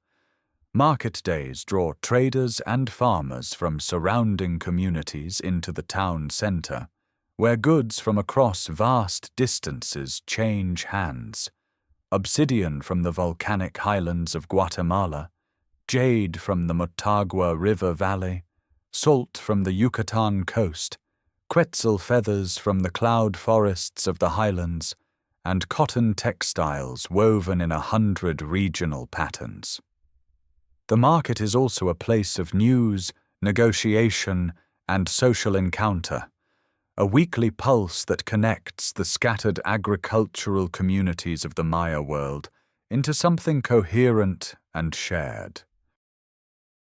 Market days draw traders and farmers from surrounding communities into the town center, where goods from across vast distances change hands. Obsidian from the volcanic highlands of Guatemala, jade from the Motagua River Valley, salt from the Yucatan coast, quetzal feathers from the cloud forests of the highlands, and cotton textiles woven in 100 regional patterns. The market is also a place of news, negotiation, and social encounter, a weekly pulse that connects the scattered agricultural communities of the Maya world into something coherent and shared.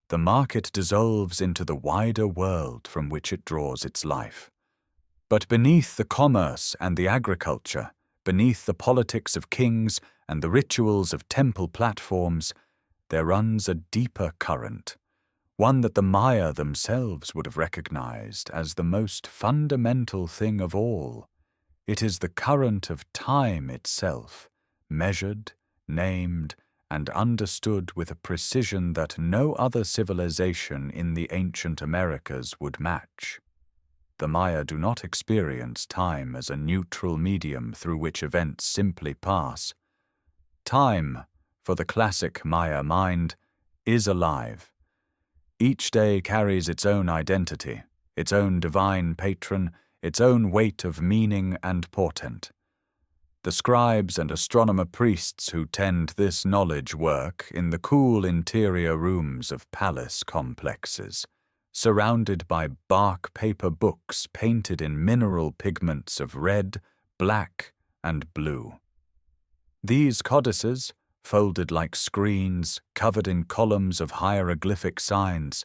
The market dissolves into the wider world from which it draws its life. But beneath the commerce and the agriculture, beneath the politics of kings and the rituals of temple platforms, there runs a deeper current, one that the Maya themselves would have recognized as the most fundamental thing of all. It is the current of time itself, measured, named, and understood with a precision that no other civilization in the ancient Americas would match. The Maya do not experience time as a neutral medium through which events simply pass. Time, for the classic Maya mind, is alive. Each day carries its own identity, its own divine patron, its own weight of meaning and portent. The scribes and astronomer priests who tend this knowledge work in the cool interior rooms of palace complexes, surrounded by bark paper books painted in mineral pigments of red, black, and blue. These codices, folded like screens, covered in columns of hieroglyphic signs,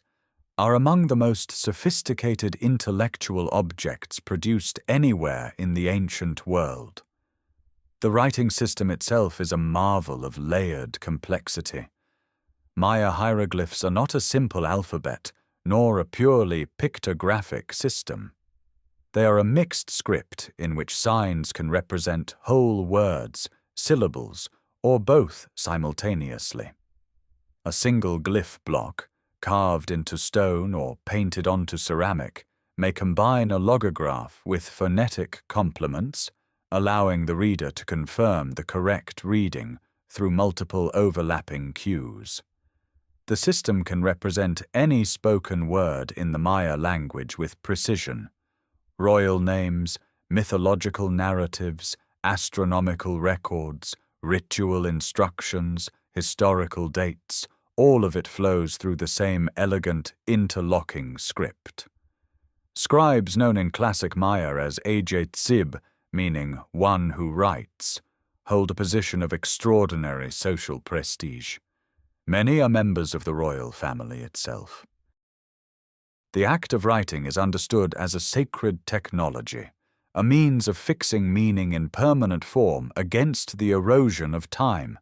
are among the most sophisticated intellectual objects produced anywhere in the ancient world. The writing system itself is a marvel of layered complexity. Maya hieroglyphs are not a simple alphabet, nor a purely pictographic system. They are a mixed script in which signs can represent whole words, syllables, or both simultaneously. A single glyph block, carved into stone or painted onto ceramic, may combine a logograph with phonetic complements, allowing the reader to confirm the correct reading through multiple overlapping cues. The system can represent any spoken word in the Maya language with precision. Royal names, mythological narratives, astronomical records, ritual instructions, historical dates, all of it flows through the same elegant, interlocking script. Scribes known in classic Maya as Tzib, meaning one who writes, hold a position of extraordinary social prestige. Many are members of the royal family itself. The act of writing is understood as a sacred technology, a means of fixing meaning in permanent form against the erosion of time.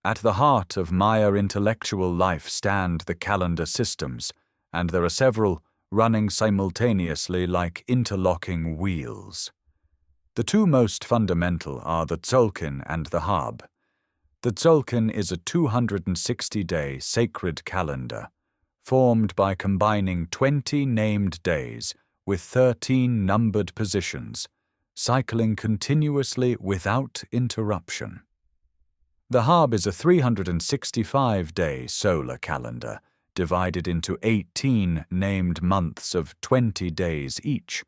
At the heart of Maya intellectual life stand the calendar systems, and there are several running simultaneously like interlocking wheels. The two most fundamental are the Tzolk'in and the Hab. The Tzolk'in is a 260-day sacred calendar, formed by combining 20 named days with 13 numbered positions, cycling continuously without interruption. The Hab is a 365-day solar calendar, divided into 18 named months of 20 days each,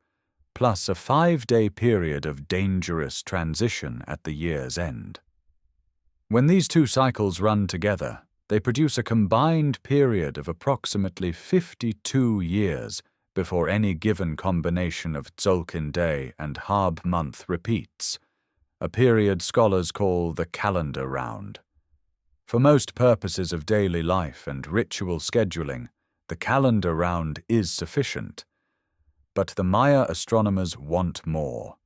plus a 5-day period of dangerous transition at the year's end. When these two cycles run together, they produce a combined period of approximately 52 years before any given combination of Tzolk'in day and Hab month repeats, a period scholars call the calendar round. For most purposes of daily life and ritual scheduling, the calendar round is sufficient. But the Maya astronomers want more.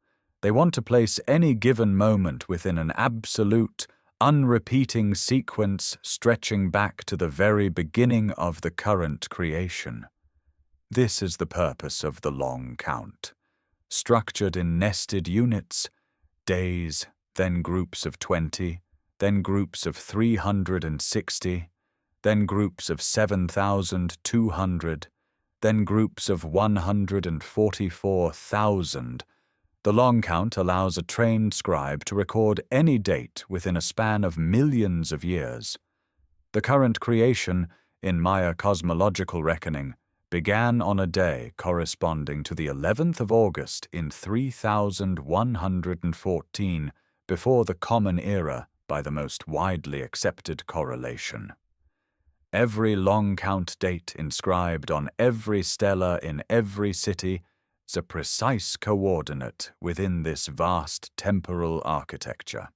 They want to place any given moment within an absolute, unrepeating sequence stretching back to the very beginning of the current creation. This is the purpose of the long count, structured in nested units, days, then groups of 20, then groups of 360, then groups of 7,200, then groups of 144,000. The long count allows a trained scribe to record any date within a span of millions of years. The current creation, in Maya cosmological reckoning, began on a day corresponding to the 11th of August in 3114 before the Common Era by the most widely accepted correlation. Every long count date inscribed on every stela in every city is a precise coordinate within this vast temporal architecture.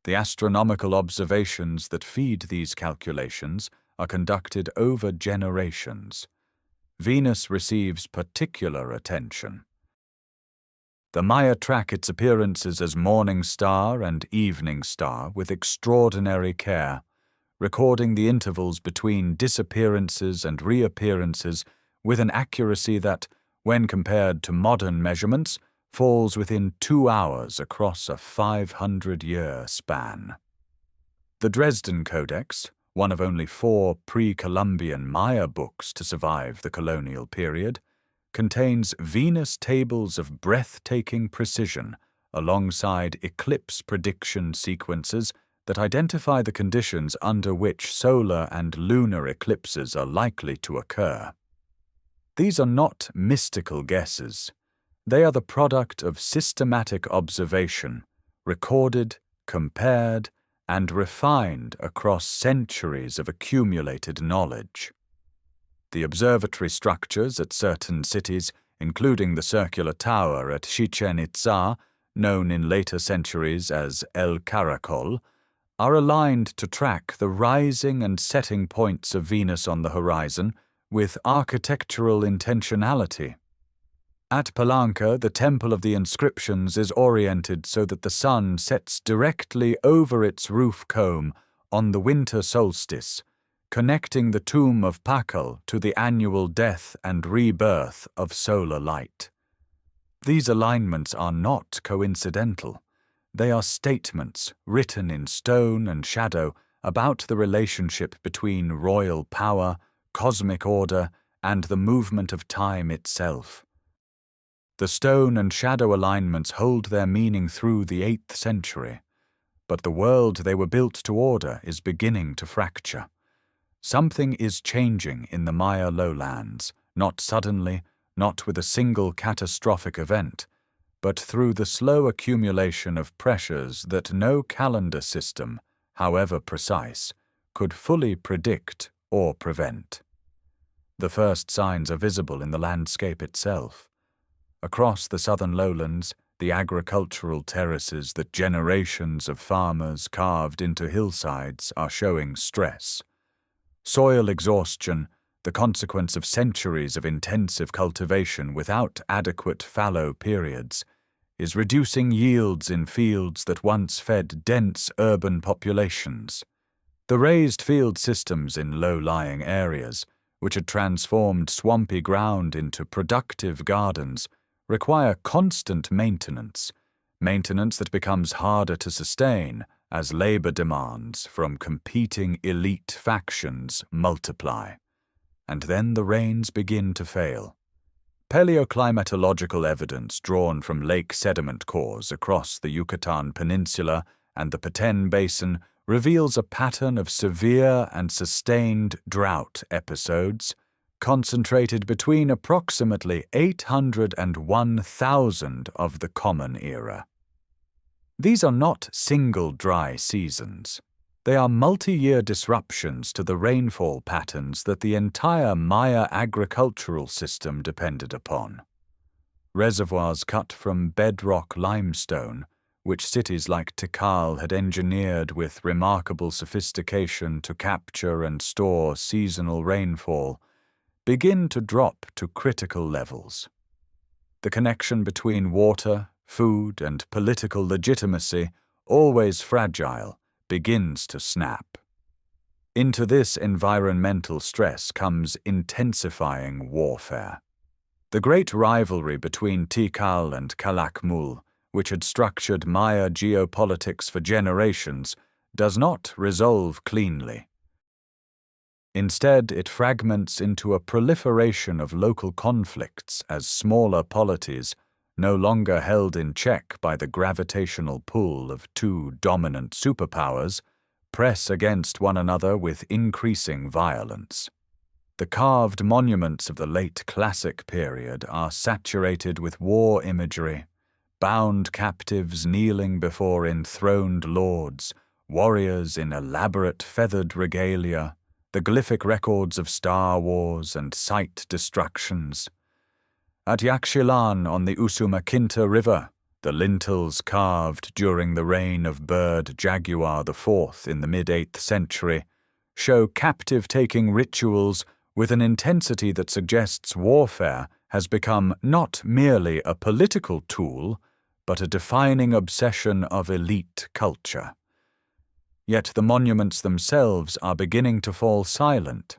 The astronomical observations that feed these calculations are conducted over generations. Venus receives particular attention. The Maya track its appearances as morning star and evening star with extraordinary care, recording the intervals between disappearances and reappearances with an accuracy that, when compared to modern measurements, falls within 2 hours across a 500-year span. The Dresden Codex, one of only 4 pre-Columbian Maya books to survive the colonial period, contains Venus tables of breathtaking precision alongside eclipse prediction sequences that identify the conditions under which solar and lunar eclipses are likely to occur. These are not mystical guesses. They are the product of systematic observation, recorded, compared, and refined across centuries of accumulated knowledge. The observatory structures at certain cities, including the circular tower at Chichén Itzá, known in later centuries as El Caracol, are aligned to track the rising and setting points of Venus on the horizon with architectural intentionality. At Palenque, the Temple of the Inscriptions is oriented so that the sun sets directly over its roof comb on the winter solstice, connecting the tomb of Pakal to the annual death and rebirth of solar light. These alignments are not coincidental. They are statements written in stone and shadow about the relationship between royal power, cosmic order, and the movement of time itself. The stone and shadow alignments hold their meaning through the 8th century, but the world they were built to order is beginning to fracture. Something is changing in the Maya lowlands, not suddenly, not with a single catastrophic event, but through the slow accumulation of pressures that no calendar system, however precise, could fully predict or prevent. The first signs are visible in the landscape itself. Across the southern lowlands, the agricultural terraces that generations of farmers carved into hillsides are showing stress. Soil exhaustion, the consequence of centuries of intensive cultivation without adequate fallow periods, is reducing yields in fields that once fed dense urban populations. The raised field systems in low-lying areas, which had transformed swampy ground into productive gardens, require constant maintenance that becomes harder to sustain as labor demands from competing elite factions multiply. And then the rains begin to fail. Paleoclimatological evidence drawn from lake sediment cores across the Yucatan Peninsula and the Petén Basin reveals a pattern of severe and sustained drought episodes concentrated between approximately 800 and 1,000 of the Common Era. These are not single dry seasons. They are multi-year disruptions to the rainfall patterns that the entire Maya agricultural system depended upon. Reservoirs cut from bedrock limestone, which cities like Tikal had engineered with remarkable sophistication to capture and store seasonal rainfall, begin to drop to critical levels. The connection between water, food, and political legitimacy, always fragile, begins to snap. Into this environmental stress comes intensifying warfare. The great rivalry between Tikal and Calakmul, which had structured Maya geopolitics for generations, does not resolve cleanly. Instead, it fragments into a proliferation of local conflicts as smaller polities, no longer held in check by the gravitational pull of two dominant superpowers, press against one another with increasing violence. The carved monuments of the late Classic period are saturated with war imagery, bound captives kneeling before enthroned lords, warriors in elaborate feathered regalia, the glyphic records of star wars and site destructions. At Yaxchilan on the Usumacinta River, the lintels carved during the reign of bird Jaguar IV in the mid-8th century show captive-taking rituals with an intensity that suggests warfare has become not merely a political tool, but a defining obsession of elite culture. Yet the monuments themselves are beginning to fall silent.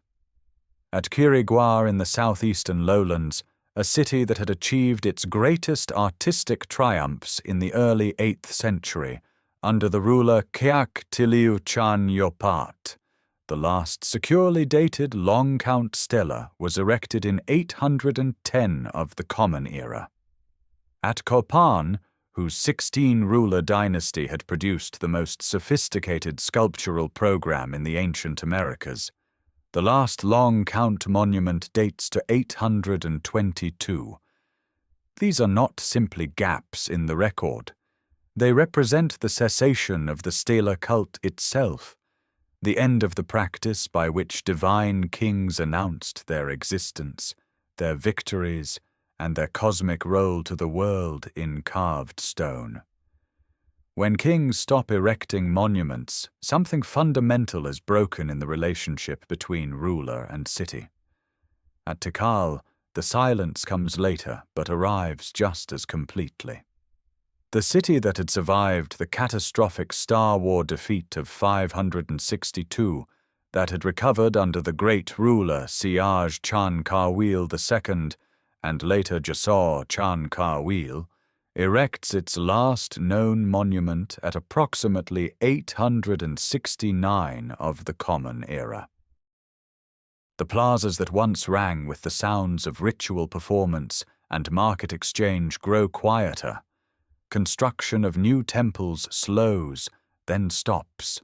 At Quiriguá in the southeastern lowlands, a city that had achieved its greatest artistic triumphs in the early 8th century, under the ruler Keak Tiliu Chan Yopat, the last securely dated long-count stela was erected in 810 of the Common Era. At Copán, whose 16-ruler dynasty had produced the most sophisticated sculptural program in the ancient Americas, the last long-count monument dates to 822. These are not simply gaps in the record. They represent the cessation of the stela cult itself, the end of the practice by which divine kings announced their existence, their victories, and their cosmic role to the world in carved stone. When kings stop erecting monuments, something fundamental is broken in the relationship between ruler and city. At Tikal, the silence comes later but arrives just as completely. The city that had survived the catastrophic Star War defeat of 562, that had recovered under the great ruler Siaj Chan Kawil II, and later Jasor Chan Kawil, erects its last known monument at approximately 869 of the Common Era. The plazas that once rang with the sounds of ritual performance and market exchange grow quieter. Construction of new temples slows, then stops.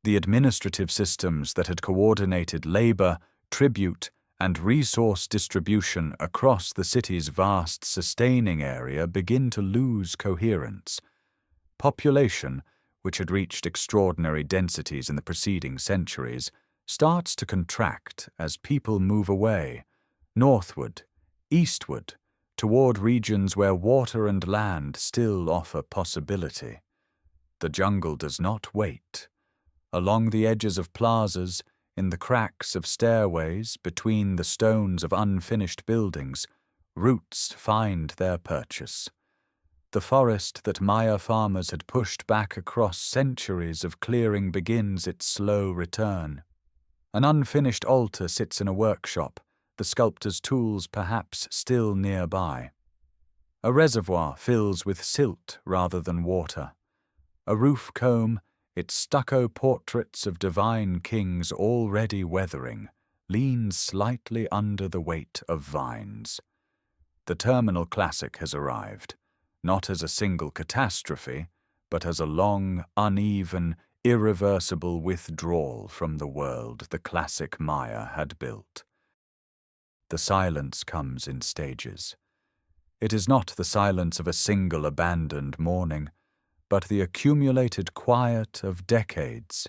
The administrative systems that had coordinated labor, tribute, and resource distribution across the city's vast sustaining area begin to lose coherence. Population, which had reached extraordinary densities in the preceding centuries, starts to contract as people move away, northward, eastward, toward regions where water and land still offer possibility. The jungle does not wait. Along the edges of plazas, in the cracks of stairways, between the stones of unfinished buildings, roots find their purchase. The forest that Maya farmers had pushed back across centuries of clearing begins its slow return. An unfinished altar sits in a workshop, the sculptor's tools perhaps still nearby. A reservoir fills with silt rather than water. A roof comb, its stucco portraits of divine kings already weathering, leans slightly under the weight of vines. The terminal classic has arrived, not as a single catastrophe, but as a long, uneven, irreversible withdrawal from the world the classic Maya had built. The silence comes in stages. It is not the silence of a single abandoned morning, but the accumulated quiet of decades,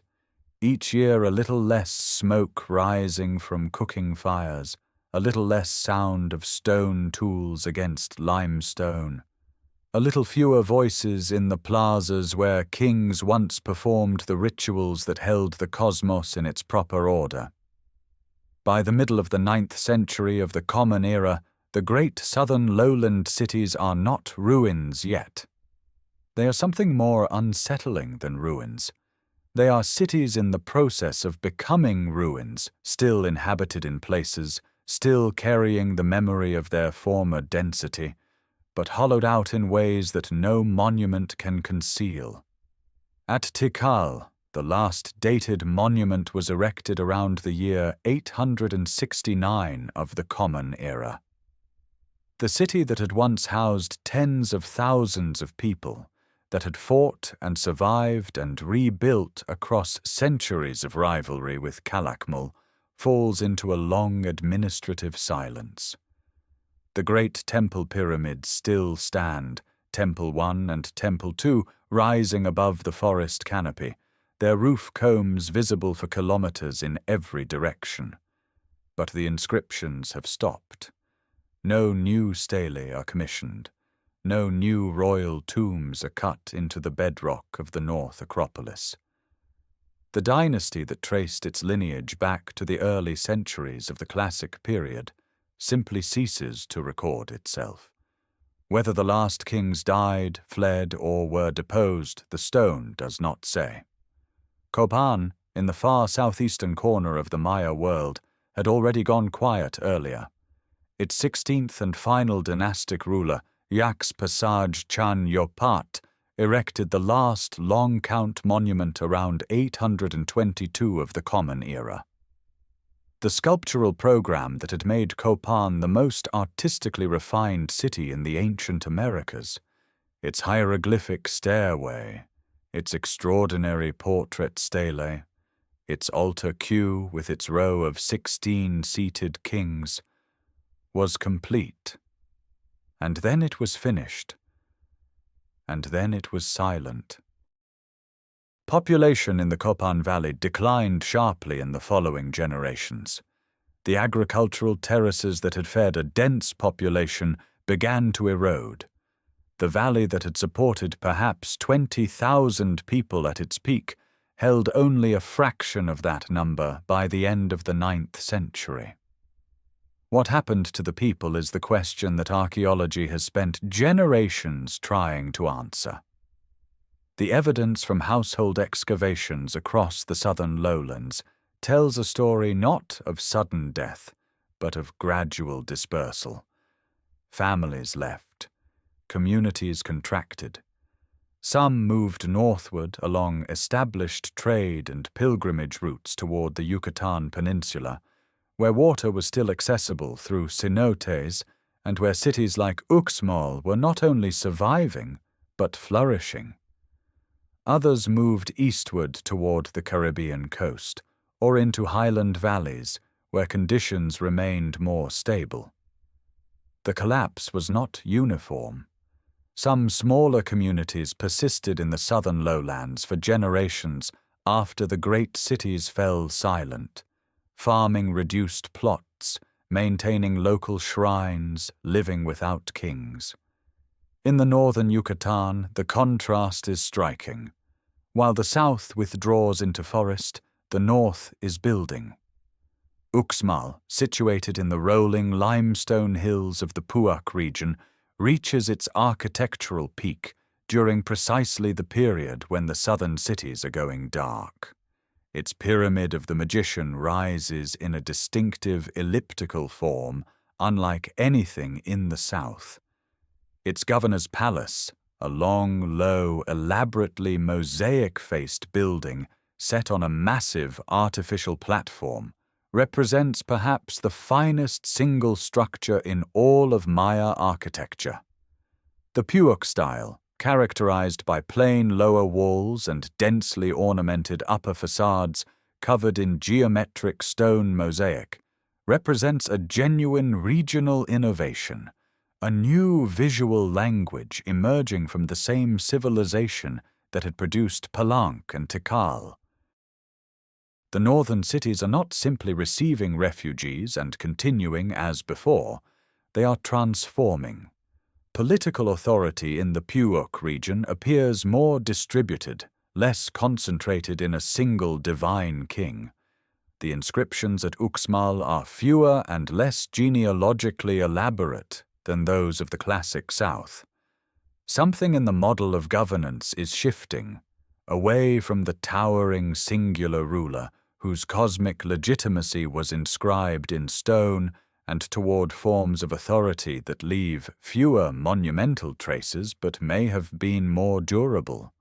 each year a little less smoke rising from cooking fires, a little less sound of stone tools against limestone, a little fewer voices in the plazas where kings once performed the rituals that held the cosmos in its proper order. By the middle of the 9th century of the Common Era, the great southern lowland cities are not ruins yet. They are something more unsettling than ruins. They are cities in the process of becoming ruins, still inhabited in places, still carrying the memory of their former density, but hollowed out in ways that no monument can conceal. At Tikal, the last dated monument was erected around the year 869 of the Common Era. The city that had once housed tens of thousands of people, that had fought and survived and rebuilt across centuries of rivalry with Calakmul, falls into a long administrative silence. The great temple pyramids still stand, Temple 1 and Temple 2 rising above the forest canopy, their roof combs visible for kilometers in every direction. But the inscriptions have stopped. No new stelae are commissioned. No new royal tombs are cut into the bedrock of the North Acropolis. The dynasty that traced its lineage back to the early centuries of the classic period simply ceases to record itself. Whether the last kings died, fled, or were deposed, the stone does not say. Copán, in the far southeastern corner of the Maya world, had already gone quiet earlier. Its 16th and final dynastic ruler, Yaks Pasaj Chan Yopat, erected the last long-count monument around 822 of the Common Era. The sculptural program that had made Copán the most artistically refined city in the ancient Americas, its hieroglyphic stairway, its extraordinary portrait stele, its altar queue with its row of 16 seated kings, was complete. And then it was finished. And then it was silent. Population in the Copán Valley declined sharply in the following generations. The agricultural terraces that had fed a dense population began to erode. The valley that had supported perhaps 20,000 people at its peak held only a fraction of that number by the end of the 9th century. What happened to the people is the question that archaeology has spent generations trying to answer. The evidence from household excavations across the southern lowlands tells a story not of sudden death, but of gradual dispersal. Families left. Communities contracted. Some moved northward along established trade and pilgrimage routes toward the Yucatan Peninsula, where water was still accessible through cenotes and where cities like Uxmal were not only surviving, but flourishing. Others moved eastward toward the Caribbean coast, or into highland valleys, where conditions remained more stable. The collapse was not uniform. Some smaller communities persisted in the southern lowlands for generations after the great cities fell silent, farming reduced plots, maintaining local shrines, living without kings. In the northern Yucatan, the contrast is striking. While the south withdraws into forest, the north is building. Uxmal, situated in the rolling limestone hills of the Puuc region, reaches its architectural peak during precisely the period when the southern cities are going dark. Its Pyramid of the Magician rises in a distinctive elliptical form, unlike anything in the south. Its governor's palace, a long, low, elaborately mosaic-faced building set on a massive artificial platform, represents perhaps the finest single structure in all of Maya architecture. The Puuc style, characterized by plain lower walls and densely ornamented upper facades covered in geometric stone mosaic, represents a genuine regional innovation, a new visual language emerging from the same civilization that had produced Palenque and Tikal. The northern cities are not simply receiving refugees and continuing as before, they are transforming. Political authority in the Puuc region appears more distributed, less concentrated in a single divine king. The inscriptions at Uxmal are fewer and less genealogically elaborate than those of the classic South. Something in the model of governance is shifting, away from the towering singular ruler whose cosmic legitimacy was inscribed in stone, and toward forms of authority that leave fewer monumental traces but may have been more durable.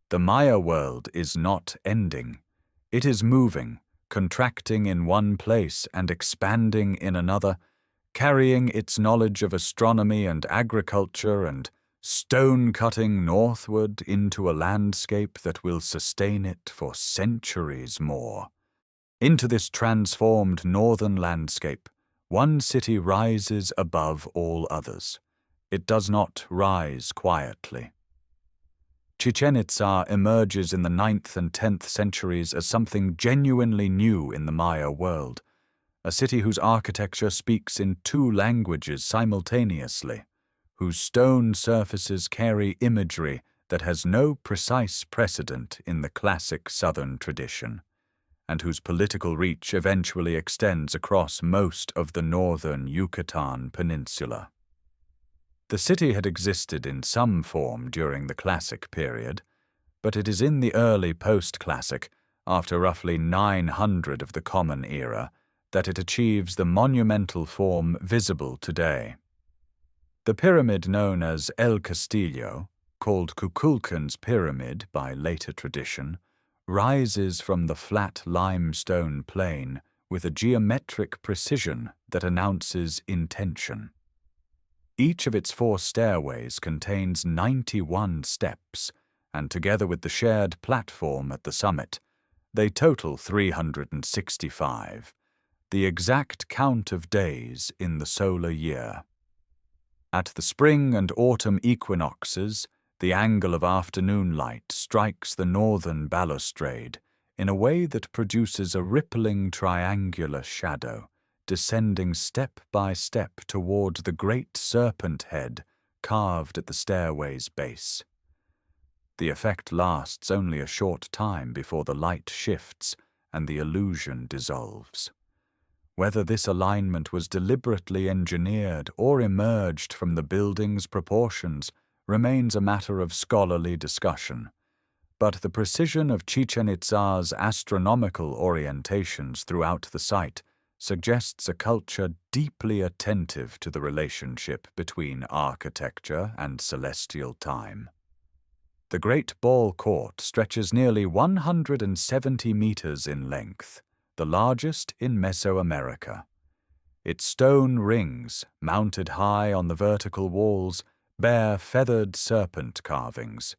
The Maya world is not ending. It is moving, contracting in one place and expanding in another, carrying its knowledge of astronomy and agriculture and stone-cutting northward into a landscape that will sustain it for centuries more. Into this transformed northern landscape, one city rises above all others. It does not rise quietly. Chichén Itzá emerges in the 9th and 10th centuries as something genuinely new in the Maya world, a city whose architecture speaks in two languages simultaneously, whose stone surfaces carry imagery that has no precise precedent in the classic southern tradition, and whose political reach eventually extends across most of the northern Yucatan Peninsula. The city had existed in some form during the Classic period, but it is in the early post-Classic, after roughly 900 of the Common Era, that it achieves the monumental form visible today. The pyramid known as El Castillo, called Kukulkan's Pyramid by later tradition, rises from the flat limestone plain with a geometric precision that announces intention. Each of its 4 stairways contains 91 steps, and together with the shared platform at the summit, they total 365, the exact count of days in the solar year. At the spring and autumn equinoxes, the angle of afternoon light strikes the northern balustrade in a way that produces a rippling triangular shadow, descending step by step toward the great serpent head carved at the stairway's base. The effect lasts only a short time before the light shifts and the illusion dissolves. Whether this alignment was deliberately engineered or emerged from the building's proportions remains a matter of scholarly discussion, but the precision of Chichén Itzá's astronomical orientations throughout the site suggests a culture deeply attentive to the relationship between architecture and celestial time. The Great Ball Court stretches nearly 170 meters in length, the largest in Mesoamerica. Its stone rings, mounted high on the vertical walls, bear feathered serpent carvings.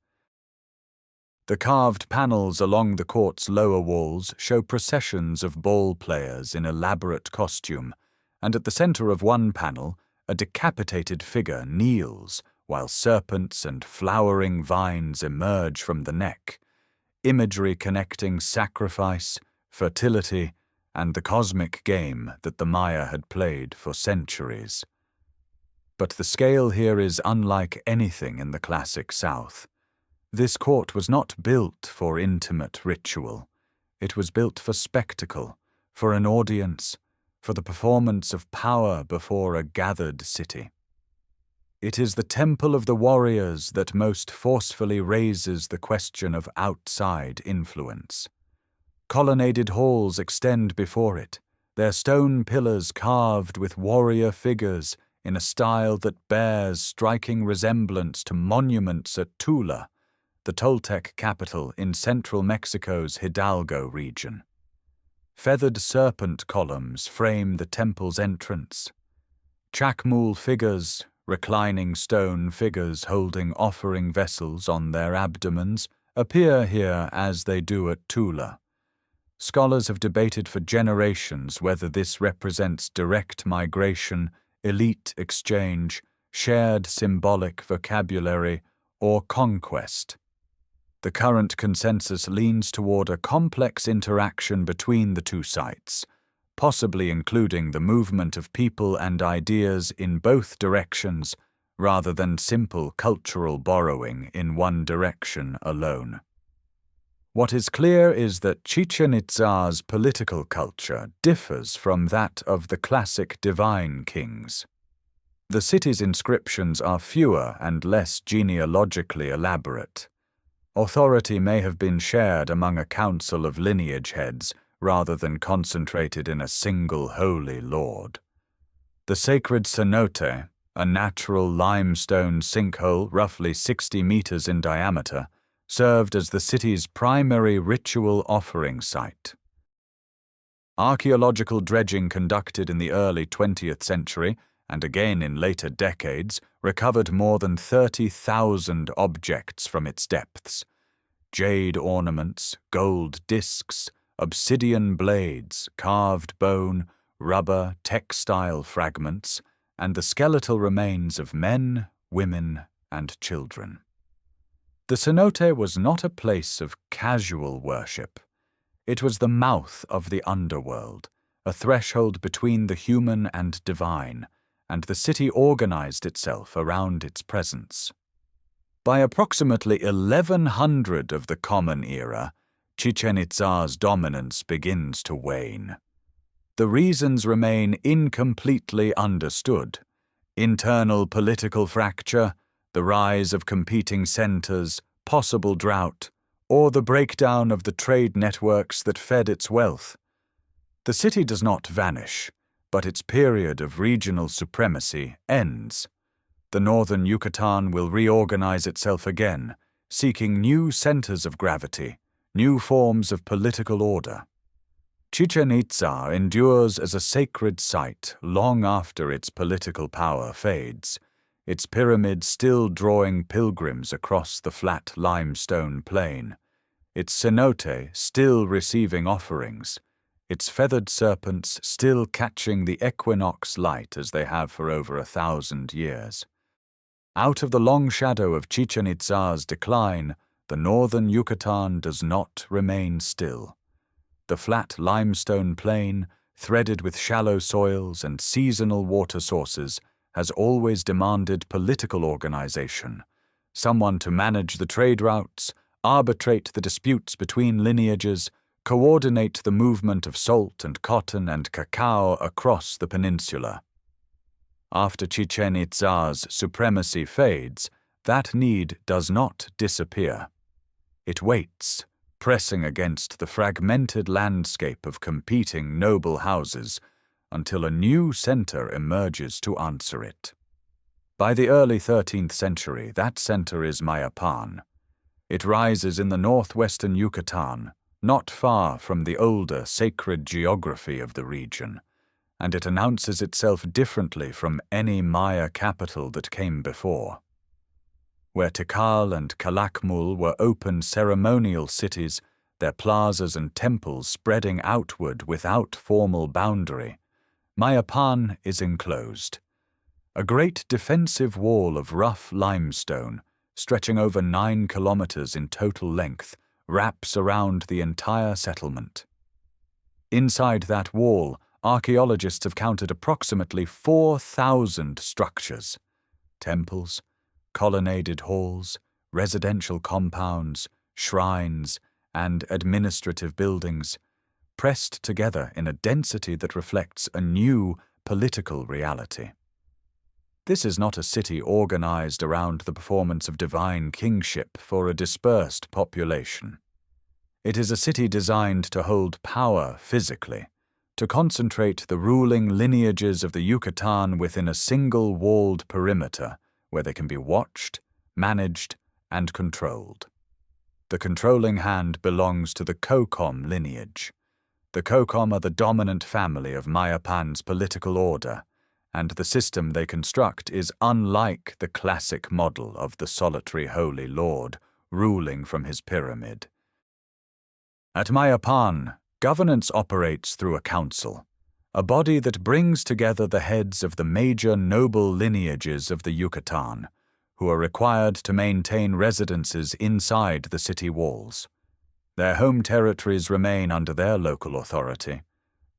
The carved panels along the court's lower walls show processions of ball players in elaborate costume, and at the center of one panel, a decapitated figure kneels while serpents and flowering vines emerge from the neck, imagery connecting sacrifice, fertility, and the cosmic game that the Maya had played for centuries. But the scale here is unlike anything in the classic South. This court was not built for intimate ritual. It was built for spectacle, for an audience, for the performance of power before a gathered city. It is the temple of the warriors that most forcefully raises the question of outside influence. Colonnaded halls extend before it, their stone pillars carved with warrior figures in a style that bears striking resemblance to monuments at Tula, the Toltec capital in central Mexico's Hidalgo region. Feathered serpent columns frame the temple's entrance. Chacmool figures, reclining stone figures holding offering vessels on their abdomens, appear here as they do at Tula. Scholars have debated for generations whether this represents direct migration, elite exchange, shared symbolic vocabulary, or conquest. The current consensus leans toward a complex interaction between the two sites, possibly including the movement of people and ideas in both directions rather than simple cultural borrowing in one direction alone. What is clear is that Chichén Itzá's political culture differs from that of the classic divine kings. The city's inscriptions are fewer and less genealogically elaborate. Authority may have been shared among a council of lineage heads rather than concentrated in a single holy lord. The sacred cenote, a natural limestone sinkhole roughly 60 meters in diameter, served as the city's primary ritual offering site. Archaeological dredging conducted in the early 20th century and again in later decades recovered more than 30,000 objects from its depths. Jade ornaments, gold discs, obsidian blades, carved bone, rubber, textile fragments, and the skeletal remains of men, women, and children. The cenote was not a place of casual worship. It was the mouth of the underworld, a threshold between the human and divine, and the city organized itself around its presence. By approximately 1100 of the Common Era, Chichén Itzá's dominance begins to wane. The reasons remain incompletely understood. Internal political fracture, the rise of competing centers, possible drought, or the breakdown of the trade networks that fed its wealth. The city does not vanish, but its period of regional supremacy ends. The northern Yucatan will reorganize itself again, seeking new centers of gravity, new forms of political order. Chichén Itzá endures as a sacred site long after its political power fades, its pyramids still drawing pilgrims across the flat limestone plain, its cenote still receiving offerings, its feathered serpents still catching the equinox light as they have for over 1,000 years. Out of the long shadow of Chichén Itzá's decline, the northern Yucatan does not remain still. The flat limestone plain, threaded with shallow soils and seasonal water sources, has always demanded political organization, someone to manage the trade routes, arbitrate the disputes between lineages, coordinate the movement of salt and cotton and cacao across the peninsula. After Chichén Itzá's supremacy fades, that need does not disappear. It waits, pressing against the fragmented landscape of competing noble houses until a new center emerges to answer it. By the early 13th century, that center is Mayapan. It rises in the northwestern Yucatan, not far from the older sacred geography of the region, and it announces itself differently from any Maya capital that came before. Where Tikal and Calakmul were open ceremonial cities, their plazas and temples spreading outward without formal boundary, Mayapan is enclosed. A great defensive wall of rough limestone, stretching over 9 kilometers in total length, wraps around the entire settlement. Inside that wall, archaeologists have counted approximately 4,000 structures: temples, colonnaded halls, residential compounds, shrines, and administrative buildings, pressed together in a density that reflects a new political reality. This is not a city organized around the performance of divine kingship for a dispersed population. It is a city designed to hold power physically, to concentrate the ruling lineages of the Yucatan within a single walled perimeter where they can be watched, managed, and controlled. The controlling hand belongs to the Copán lineage. The Copán are the dominant family of Mayapan's political order, and the system they construct is unlike the classic model of the solitary holy lord ruling from his pyramid. At Mayapan, governance operates through a council, a body that brings together the heads of the major noble lineages of the Yucatan, who are required to maintain residences inside the city walls. Their home territories remain under their local authority,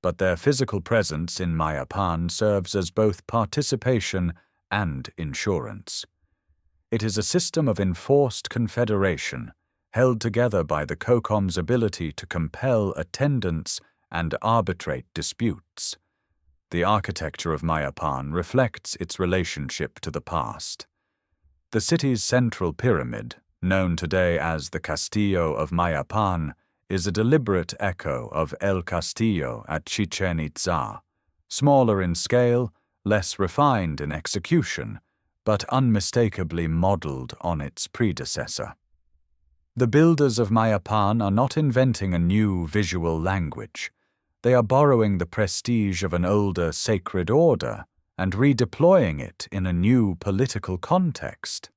but their physical presence in Mayapan serves as both participation and insurance. It is a system of enforced confederation, held together by the Copán's ability to compel attendance and arbitrate disputes. The architecture of Mayapan reflects its relationship to the past. The city's central pyramid, known today as the Castillo of Mayapan, is a deliberate echo of El Castillo at Chichén Itzá, smaller in scale, less refined in execution, but unmistakably modeled on its predecessor. The builders of Mayapan are not inventing a new visual language. They are borrowing the prestige of an older sacred order and redeploying it in a new political context.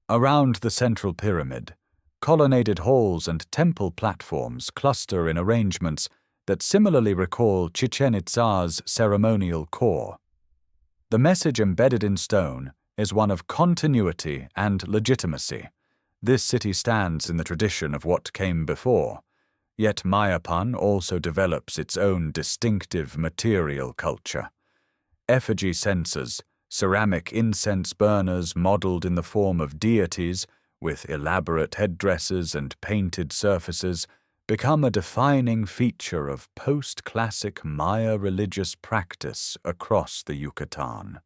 Around the central pyramid, colonnaded halls and temple platforms cluster in arrangements that similarly recall Chichén Itzá's ceremonial core. The message embedded in stone is one of continuity and legitimacy. This city stands in the tradition of what came before, yet Mayapan also develops its own distinctive material culture. Effigy censers, ceramic incense burners modeled in the form of deities, with elaborate headdresses and painted surfaces, become a defining feature of post-classic Maya religious practice across the Yucatan.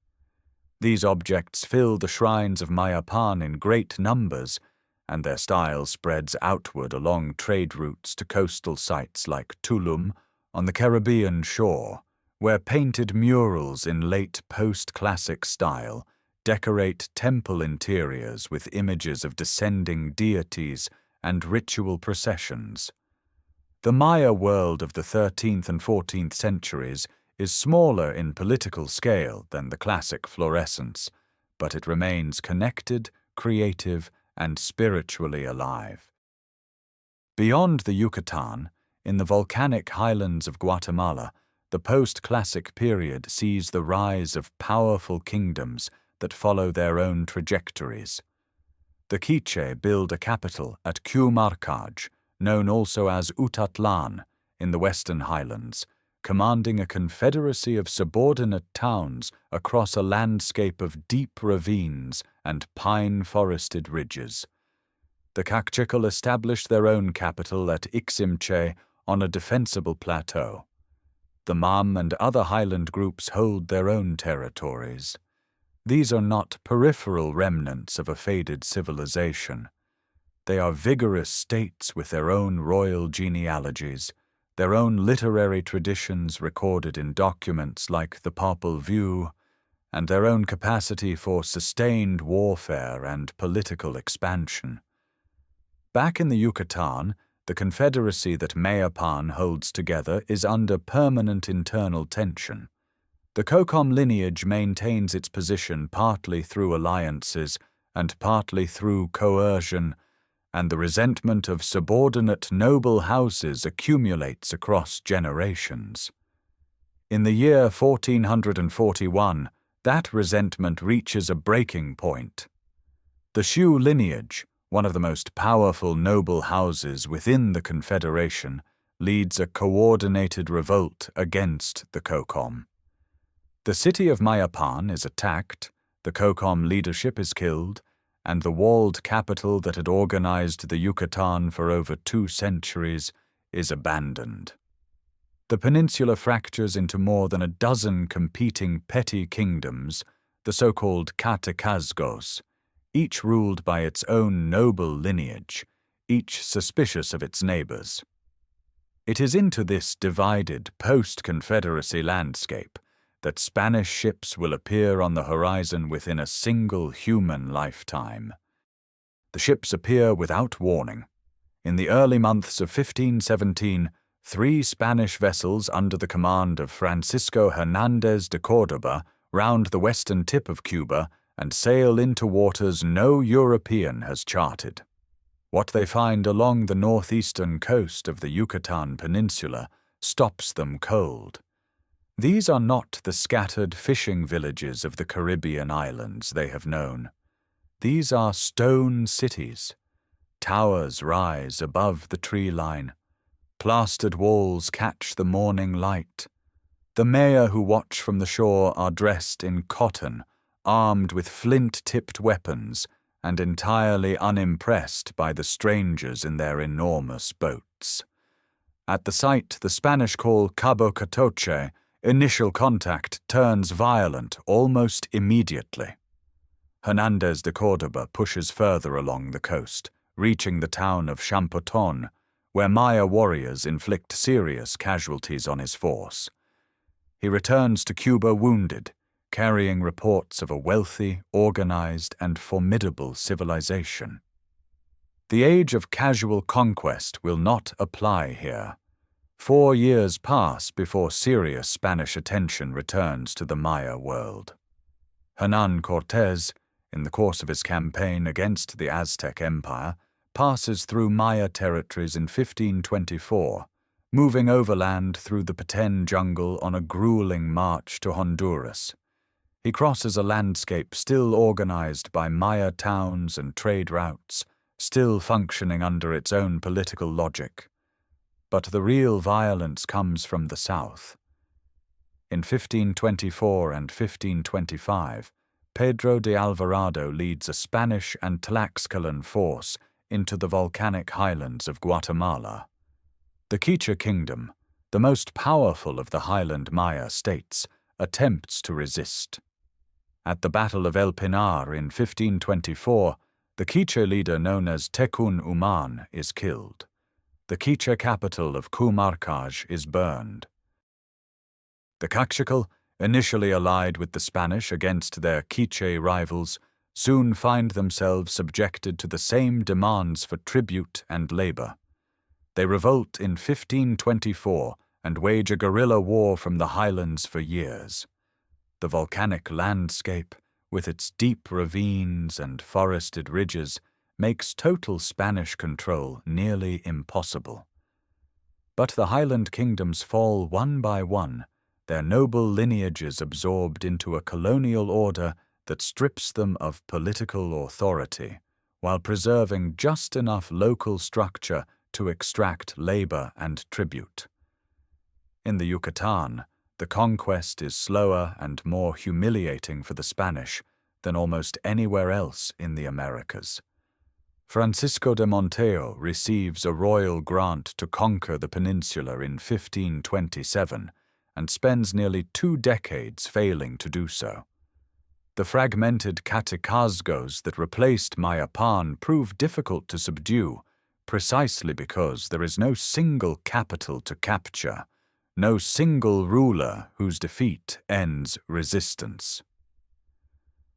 These objects fill the shrines of Mayapan in great numbers, and their style spreads outward along trade routes to coastal sites like Tulum on the Caribbean shore, where painted murals in late post-classic style decorate temple interiors with images of descending deities and ritual processions. The Maya world of the 13th and 14th centuries is smaller in political scale than the classic fluorescence, but it remains connected, creative, and spiritually alive. Beyond the Yucatan, in the volcanic highlands of Guatemala, the post-classic period sees the rise of powerful kingdoms that follow their own trajectories. The Quiché build a capital at Qmarcaj, known also as Utatlan, in the western highlands, commanding a confederacy of subordinate towns across a landscape of deep ravines and pine-forested ridges. The Kaqchikal established their own capital at Iximché on a defensible plateau. The Mam and other highland groups hold their own territories. These are not peripheral remnants of a faded civilization. They are vigorous states with their own royal genealogies, their own literary traditions recorded in documents like the Popol Vuh, and their own capacity for sustained warfare and political expansion. Back in the Yucatan, the confederacy that Mayapan holds together is under permanent internal tension. The Copán lineage maintains its position partly through alliances and partly through coercion, and the resentment of subordinate noble houses accumulates across generations. In the year 1441, that resentment reaches a breaking point. The Xiu lineage, one of the most powerful noble houses within the Confederation, leads a coordinated revolt against the Copán. The city of Mayapan is attacked, the Copán leadership is killed, and the walled capital that had organized the Yucatan for over 2 centuries is abandoned. The peninsula fractures into more than a dozen competing petty kingdoms, the so-called Catecazgos, each ruled by its own noble lineage, each suspicious of its neighbors. It is into this divided post-Confederacy landscape that Spanish ships will appear on the horizon within a single human lifetime. The ships appear without warning. In the early months of 1517, 3 Spanish vessels under the command of Francisco Hernández de Córdoba round the western tip of Cuba and sail into waters no European has charted. What they find along the northeastern coast of the Yucatan Peninsula stops them cold. These are not the scattered fishing villages of the Caribbean islands they have known. These are stone cities. Towers rise above the tree line. Plastered walls catch the morning light. The mayor who watch from the shore are dressed in cotton, armed with flint-tipped weapons, and entirely unimpressed by the strangers in their enormous boats. At the site the Spanish call Cabo Catoche, initial contact turns violent almost immediately. Hernández de Córdoba pushes further along the coast, reaching the town of Champoton, where Maya warriors inflict serious casualties on his force. He returns to Cuba wounded, carrying reports of a wealthy, organized, and formidable civilization. The age of casual conquest will not apply here. 4 years pass before serious Spanish attention returns to the Maya world. Hernán Cortés, in the course of his campaign against the Aztec Empire, passes through Maya territories in 1524, moving overland through the Petén jungle on a grueling march to Honduras. He crosses a landscape still organized by Maya towns and trade routes, still functioning under its own political logic. But the real violence comes from the south. In 1524 and 1525, Pedro de Alvarado leads a Spanish and Tlaxcalan force into the volcanic highlands of Guatemala. The Quiché kingdom, the most powerful of the highland Maya states, attempts to resist. At the Battle of El Pinar in 1524, the Quiché leader known as Tecún Umán is killed. The Quiché capital of Cumarcaj is burned. The Caciquel, initially allied with the Spanish against their Quiché rivals, soon find themselves subjected to the same demands for tribute and labor. They revolt in 1524 and wage a guerrilla war from the highlands for years. The volcanic landscape, with its deep ravines and forested ridges, makes total Spanish control nearly impossible. But the highland kingdoms fall one by one, their noble lineages absorbed into a colonial order that strips them of political authority, while preserving just enough local structure to extract labor and tribute. In the Yucatan, the conquest is slower and more humiliating for the Spanish than almost anywhere else in the Americas. Francisco de Montejo receives a royal grant to conquer the peninsula in 1527 and spends nearly 2 decades failing to do so. The fragmented Catecazgos that replaced Mayapan prove difficult to subdue, precisely because there is no single capital to capture, no single ruler whose defeat ends resistance.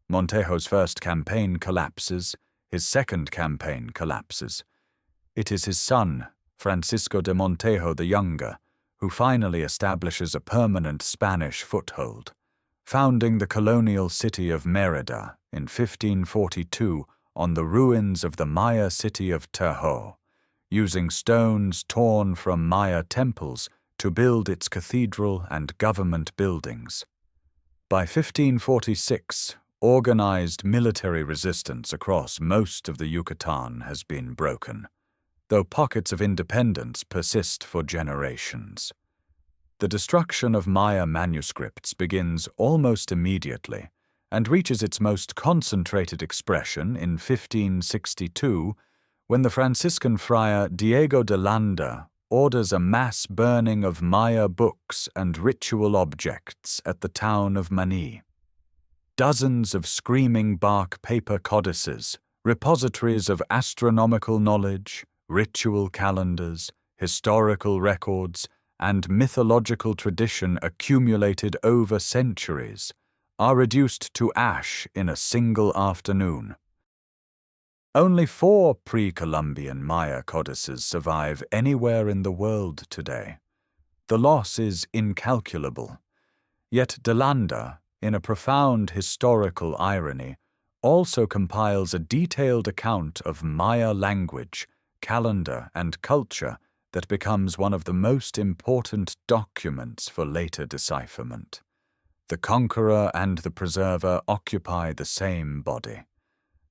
Montejo's first campaign collapses, his second campaign collapses. It is his son, Francisco de Montejo the Younger, who finally establishes a permanent Spanish foothold, founding the colonial city of Mérida in 1542 on the ruins of the Maya city of Tahoe, using stones torn from Maya temples to build its cathedral and government buildings. By 1546, organized military resistance across most of the Yucatan has been broken. though pockets of independence persist for generations. The destruction of Maya manuscripts begins almost immediately and reaches its most concentrated expression in 1562, when the Franciscan friar Diego de Landa orders a mass burning of Maya books and ritual objects at the town of Mani. Dozens of screaming bark paper codices, repositories of astronomical knowledge, ritual calendars, historical records, and mythological tradition accumulated over centuries, are reduced to ash in a single afternoon. Only 4 pre-Columbian Maya codices survive anywhere in the world today. The loss is incalculable. Yet De Landa, in a profound historical irony, also compiles a detailed account of Maya language, calendar, and culture that becomes one of the most important documents for later decipherment. The conqueror and the preserver occupy the same body.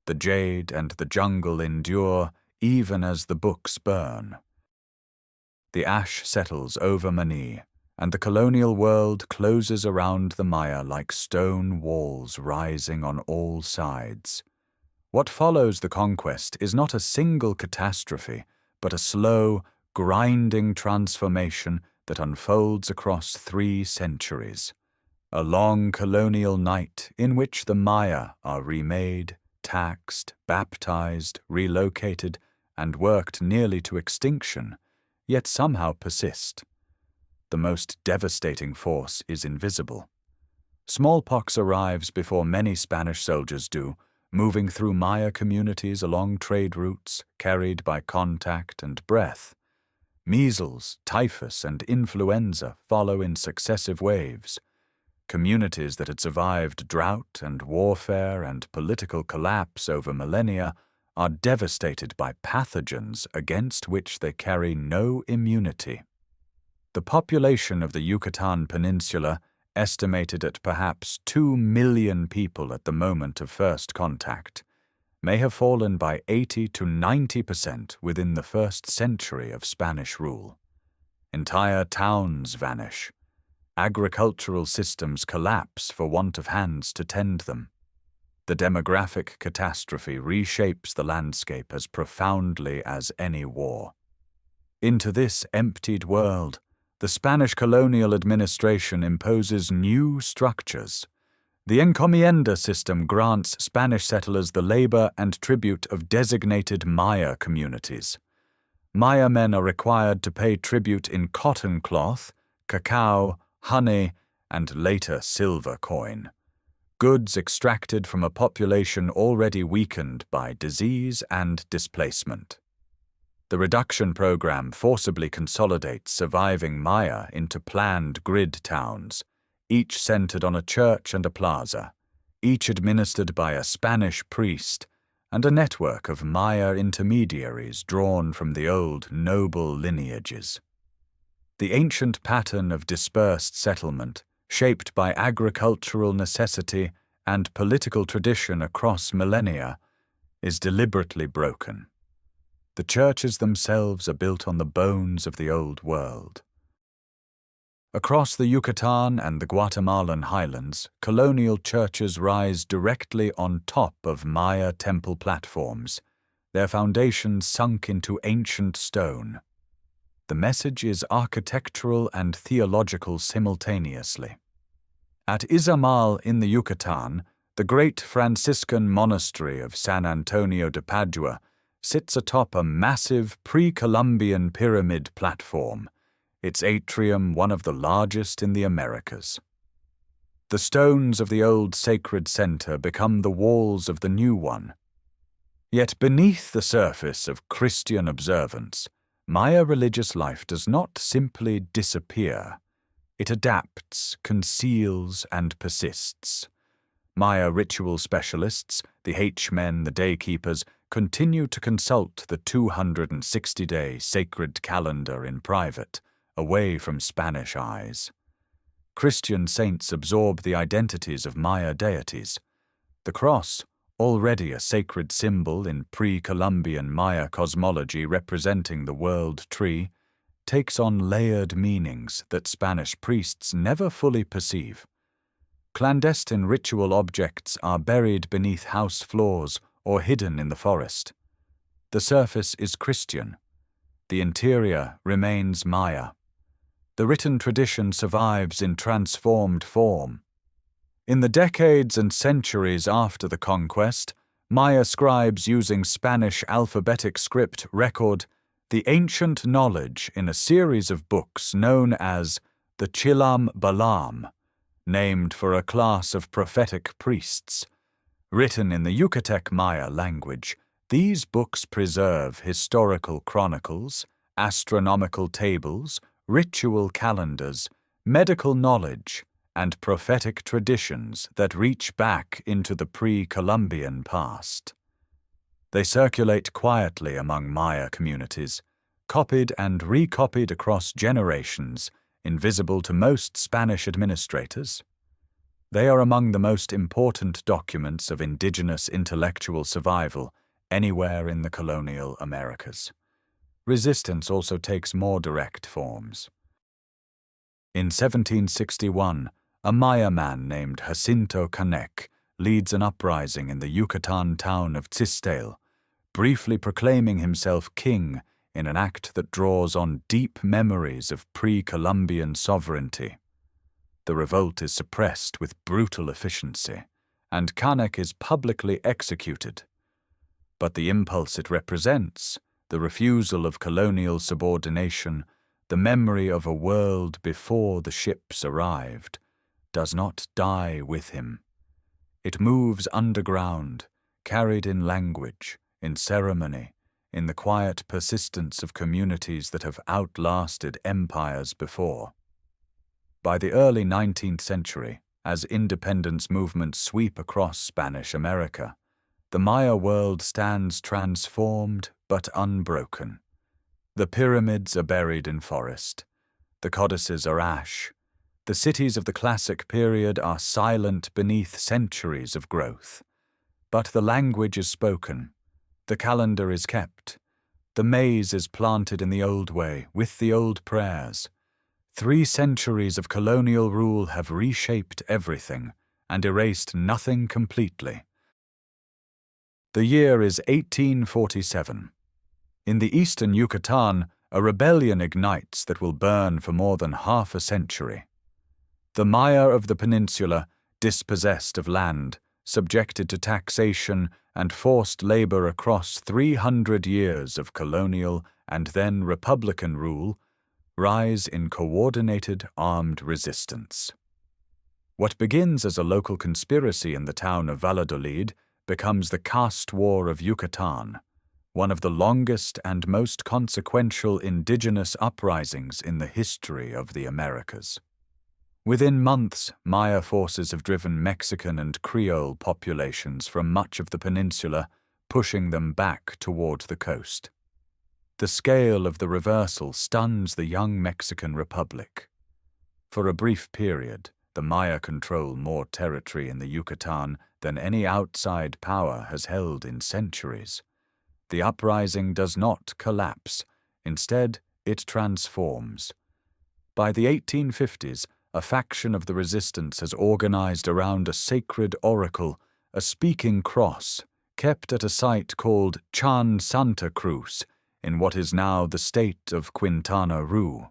The jade and the jungle endure even as the books burn. The ash settles over Mani, and the colonial world closes around the Maya like stone walls rising on all sides. What follows the conquest is not a single catastrophe, but a slow, grinding transformation that unfolds across 3 centuries. A long colonial night in which the Maya are remade, taxed, baptized, relocated, and worked nearly to extinction, yet somehow persist. The most devastating force is invisible. Smallpox arrives before many Spanish soldiers do, moving through Maya communities along trade routes carried by contact and breath. Measles, typhus, and influenza follow in successive waves. Communities that had survived drought and warfare and political collapse over millennia are devastated by pathogens against which they carry no immunity. The population of the Yucatan Peninsula, estimated at perhaps 2 million people at the moment of first contact, may have fallen by 80 to 90% within the first century of Spanish rule. Entire towns vanish. Agricultural systems collapse for want of hands to tend them. The demographic catastrophe reshapes the landscape as profoundly as any war. Into this emptied world, the Spanish colonial administration imposes new structures. The encomienda system grants Spanish settlers the labor and tribute of designated Maya communities. Maya men are required to pay tribute in cotton cloth, cacao, honey, and later silver coin, goods extracted from a population already weakened by disease and displacement. The reduction program forcibly consolidates surviving Maya into planned grid towns, each centered on a church and a plaza, each administered by a Spanish priest, and a network of Maya intermediaries drawn from the old noble lineages. The ancient pattern of dispersed settlement, shaped by agricultural necessity and political tradition across millennia, is deliberately broken. The churches themselves are built on the bones of the old world. Across the Yucatan and the Guatemalan highlands, colonial churches rise directly on top of Maya temple platforms, their foundations sunk into ancient stone. The message is architectural and theological simultaneously. At Izamal in the Yucatan, the great Franciscan monastery of San Antonio de Padua sits atop a massive pre-Columbian pyramid platform, its atrium one of the largest in the Americas. The stones of the old sacred center become the walls of the new one. Yet beneath the surface of Christian observance, Maya religious life does not simply disappear. It adapts, conceals, and persists. Maya ritual specialists, the H-men, the daykeepers, continue to consult the 260-day sacred calendar in private, away from Spanish eyes. Christian saints absorb the identities of Maya deities. The cross, already a sacred symbol in pre-Columbian Maya cosmology representing the world tree, takes on layered meanings that Spanish priests never fully perceive. Clandestine ritual objects are buried beneath house floors or hidden in the forest. The surface is Christian. The interior remains Maya. The written tradition survives in transformed form. In the decades and centuries after the conquest, Maya scribes using Spanish alphabetic script record the ancient knowledge in a series of books known as the Chilam Balam, named for a class of prophetic priests. Written in the Yucatec Maya language, these books preserve historical chronicles, astronomical tables, ritual calendars, medical knowledge, and prophetic traditions that reach back into the pre-Columbian past. They circulate quietly among Maya communities, copied and recopied across generations, invisible to most Spanish administrators. They are among the most important documents of indigenous intellectual survival anywhere in the colonial Americas. Resistance also takes more direct forms. In 1761, a Maya man named Jacinto Canek leads an uprising in the Yucatan town of Tzistel, briefly proclaiming himself king in an act that draws on deep memories of pre-Columbian sovereignty. The revolt is suppressed with brutal efficiency, and Canek is publicly executed. But the impulse it represents, the refusal of colonial subordination, the memory of a world before the ships arrived, does not die with him. It moves underground, carried in language, in ceremony, in the quiet persistence of communities that have outlasted empires before. By the early 19th century, as independence movements sweep across Spanish America, the Maya world stands transformed but unbroken. The pyramids are buried in forest. The codices are ash. The cities of the classic period are silent beneath centuries of growth. But the language is spoken. The calendar is kept. The maize is planted in the old way, with the old prayers. 3 centuries of colonial rule have reshaped everything and erased nothing completely. The year is 1847. In the eastern Yucatan, a rebellion ignites that will burn for more than half a century. The Maya of the peninsula, dispossessed of land, subjected to taxation and forced labor across 300 years of colonial and then republican rule, rise in coordinated armed resistance. What begins as a local conspiracy in the town of Valladolid becomes the caste war of Yucatan, one of the longest and most consequential indigenous uprisings in the history of the Americas. Within months, Maya forces have driven Mexican and Creole populations from much of the peninsula, pushing them back toward the coast. The scale of the reversal stuns the young Mexican Republic. For a brief period, the Maya control more territory in the Yucatan than any outside power has held in centuries. The uprising does not collapse. Instead, it transforms. By the 1850s, a faction of the resistance has organized around a sacred oracle, a speaking cross, kept at a site called Chan Santa Cruz, in what is now the state of Quintana Roo.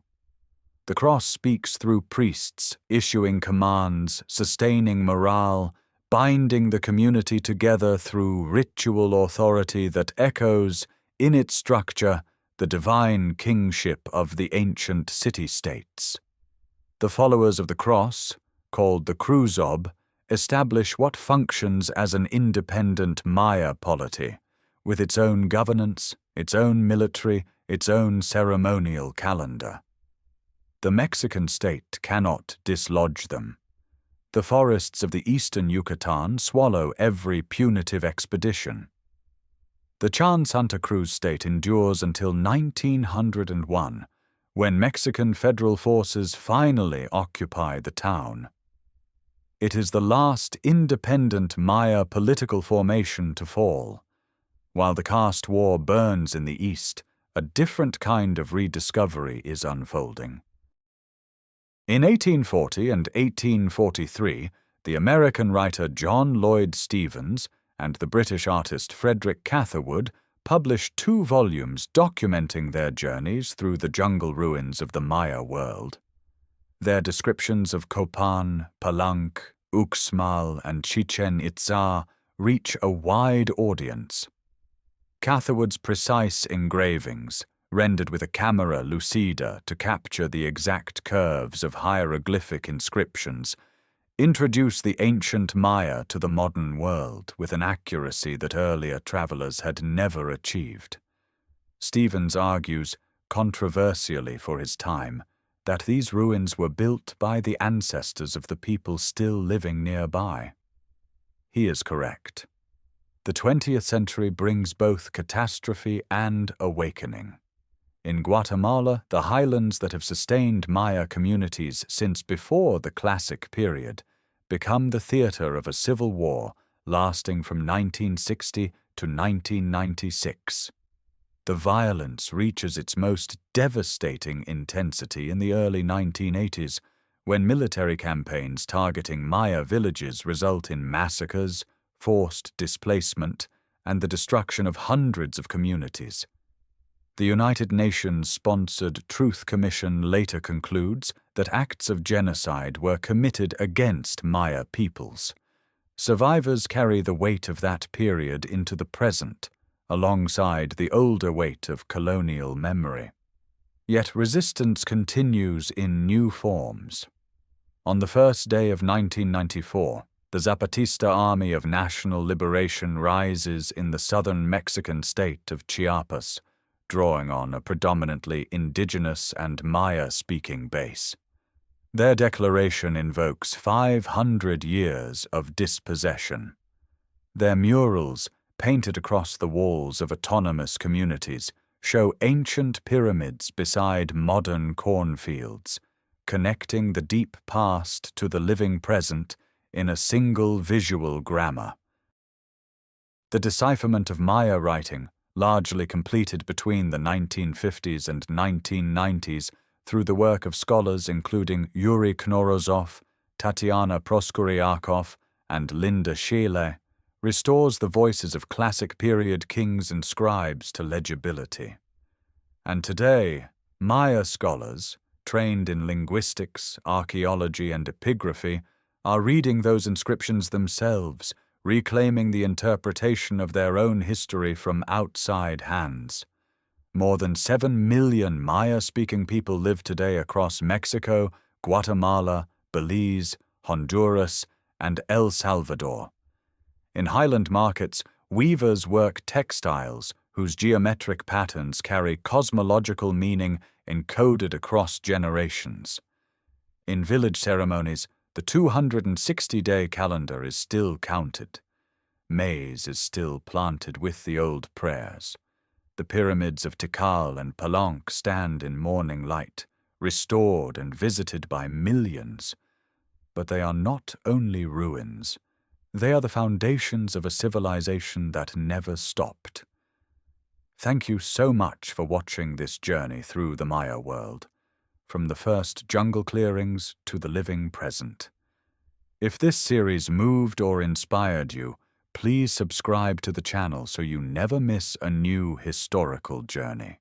The cross speaks through priests, issuing commands, sustaining morale, binding the community together through ritual authority that echoes, in its structure, the divine kingship of the ancient city-states. The followers of the cross, called the Cruzob, establish what functions as an independent Maya polity, with its own governance, its own military, its own ceremonial calendar. The Mexican state cannot dislodge them. The forests of the eastern Yucatan swallow every punitive expedition. The Chan Santa Cruz state endures until 1901, when Mexican federal forces finally occupy the town. It is the last independent Maya political formation to fall. While the caste war burns in the east, a different kind of rediscovery is unfolding. In 1840 and 1843, the American writer John Lloyd Stephens and the British artist Frederick Catherwood published 2 volumes documenting their journeys through the jungle ruins of the Maya world. Their descriptions of Copán, Palenque, Uxmal, and Chichén Itzá reach a wide audience. Catherwood's precise engravings, rendered with a camera lucida to capture the exact curves of hieroglyphic inscriptions, introduce the ancient Maya to the modern world with an accuracy that earlier travelers had never achieved. Stephens argues, controversially for his time, that these ruins were built by the ancestors of the people still living nearby. He is correct. The 20th century brings both catastrophe and awakening. In Guatemala, the highlands that have sustained Maya communities since before the Classic period become the theater of a civil war lasting from 1960 to 1996. The violence reaches its most devastating intensity in the early 1980s, when military campaigns targeting Maya villages result in massacres, forced displacement, and the destruction of hundreds of communities. The United Nations-sponsored Truth Commission later concludes that acts of genocide were committed against Maya peoples. Survivors carry the weight of that period into the present, alongside the older weight of colonial memory. Yet resistance continues in new forms. On the first day of 1994, the Zapatista Army of National Liberation rises in the southern Mexican state of Chiapas, drawing on a predominantly indigenous and Maya-speaking base. Their declaration invokes 500 years of dispossession. Their murals, painted across the walls of autonomous communities, show ancient pyramids beside modern cornfields, connecting the deep past to the living present in a single visual grammar. The decipherment of Maya writing, largely completed between the 1950s and 1990s through the work of scholars including Yuri Knorozov, Tatiana Proskoryakov, and Linda Scheele, restores the voices of classic period kings and scribes to legibility. And today, Maya scholars, trained in linguistics, archaeology, and epigraphy, are reading those inscriptions themselves, reclaiming the interpretation of their own history from outside hands. More than 7 million Maya-speaking people live today across Mexico, Guatemala, Belize, Honduras, and El Salvador. In highland markets, weavers work textiles whose geometric patterns carry cosmological meaning encoded across generations. In village ceremonies, the 260-day calendar is still counted. Maize is still planted with the old prayers. The pyramids of Tikal and Palenque stand in morning light, restored and visited by millions. But they are not only ruins. They are the foundations of a civilization that never stopped. Thank you so much for watching this journey through the Maya world, from the first jungle clearings to the living present. If this series moved or inspired you, please subscribe to the channel so you never miss a new historical journey.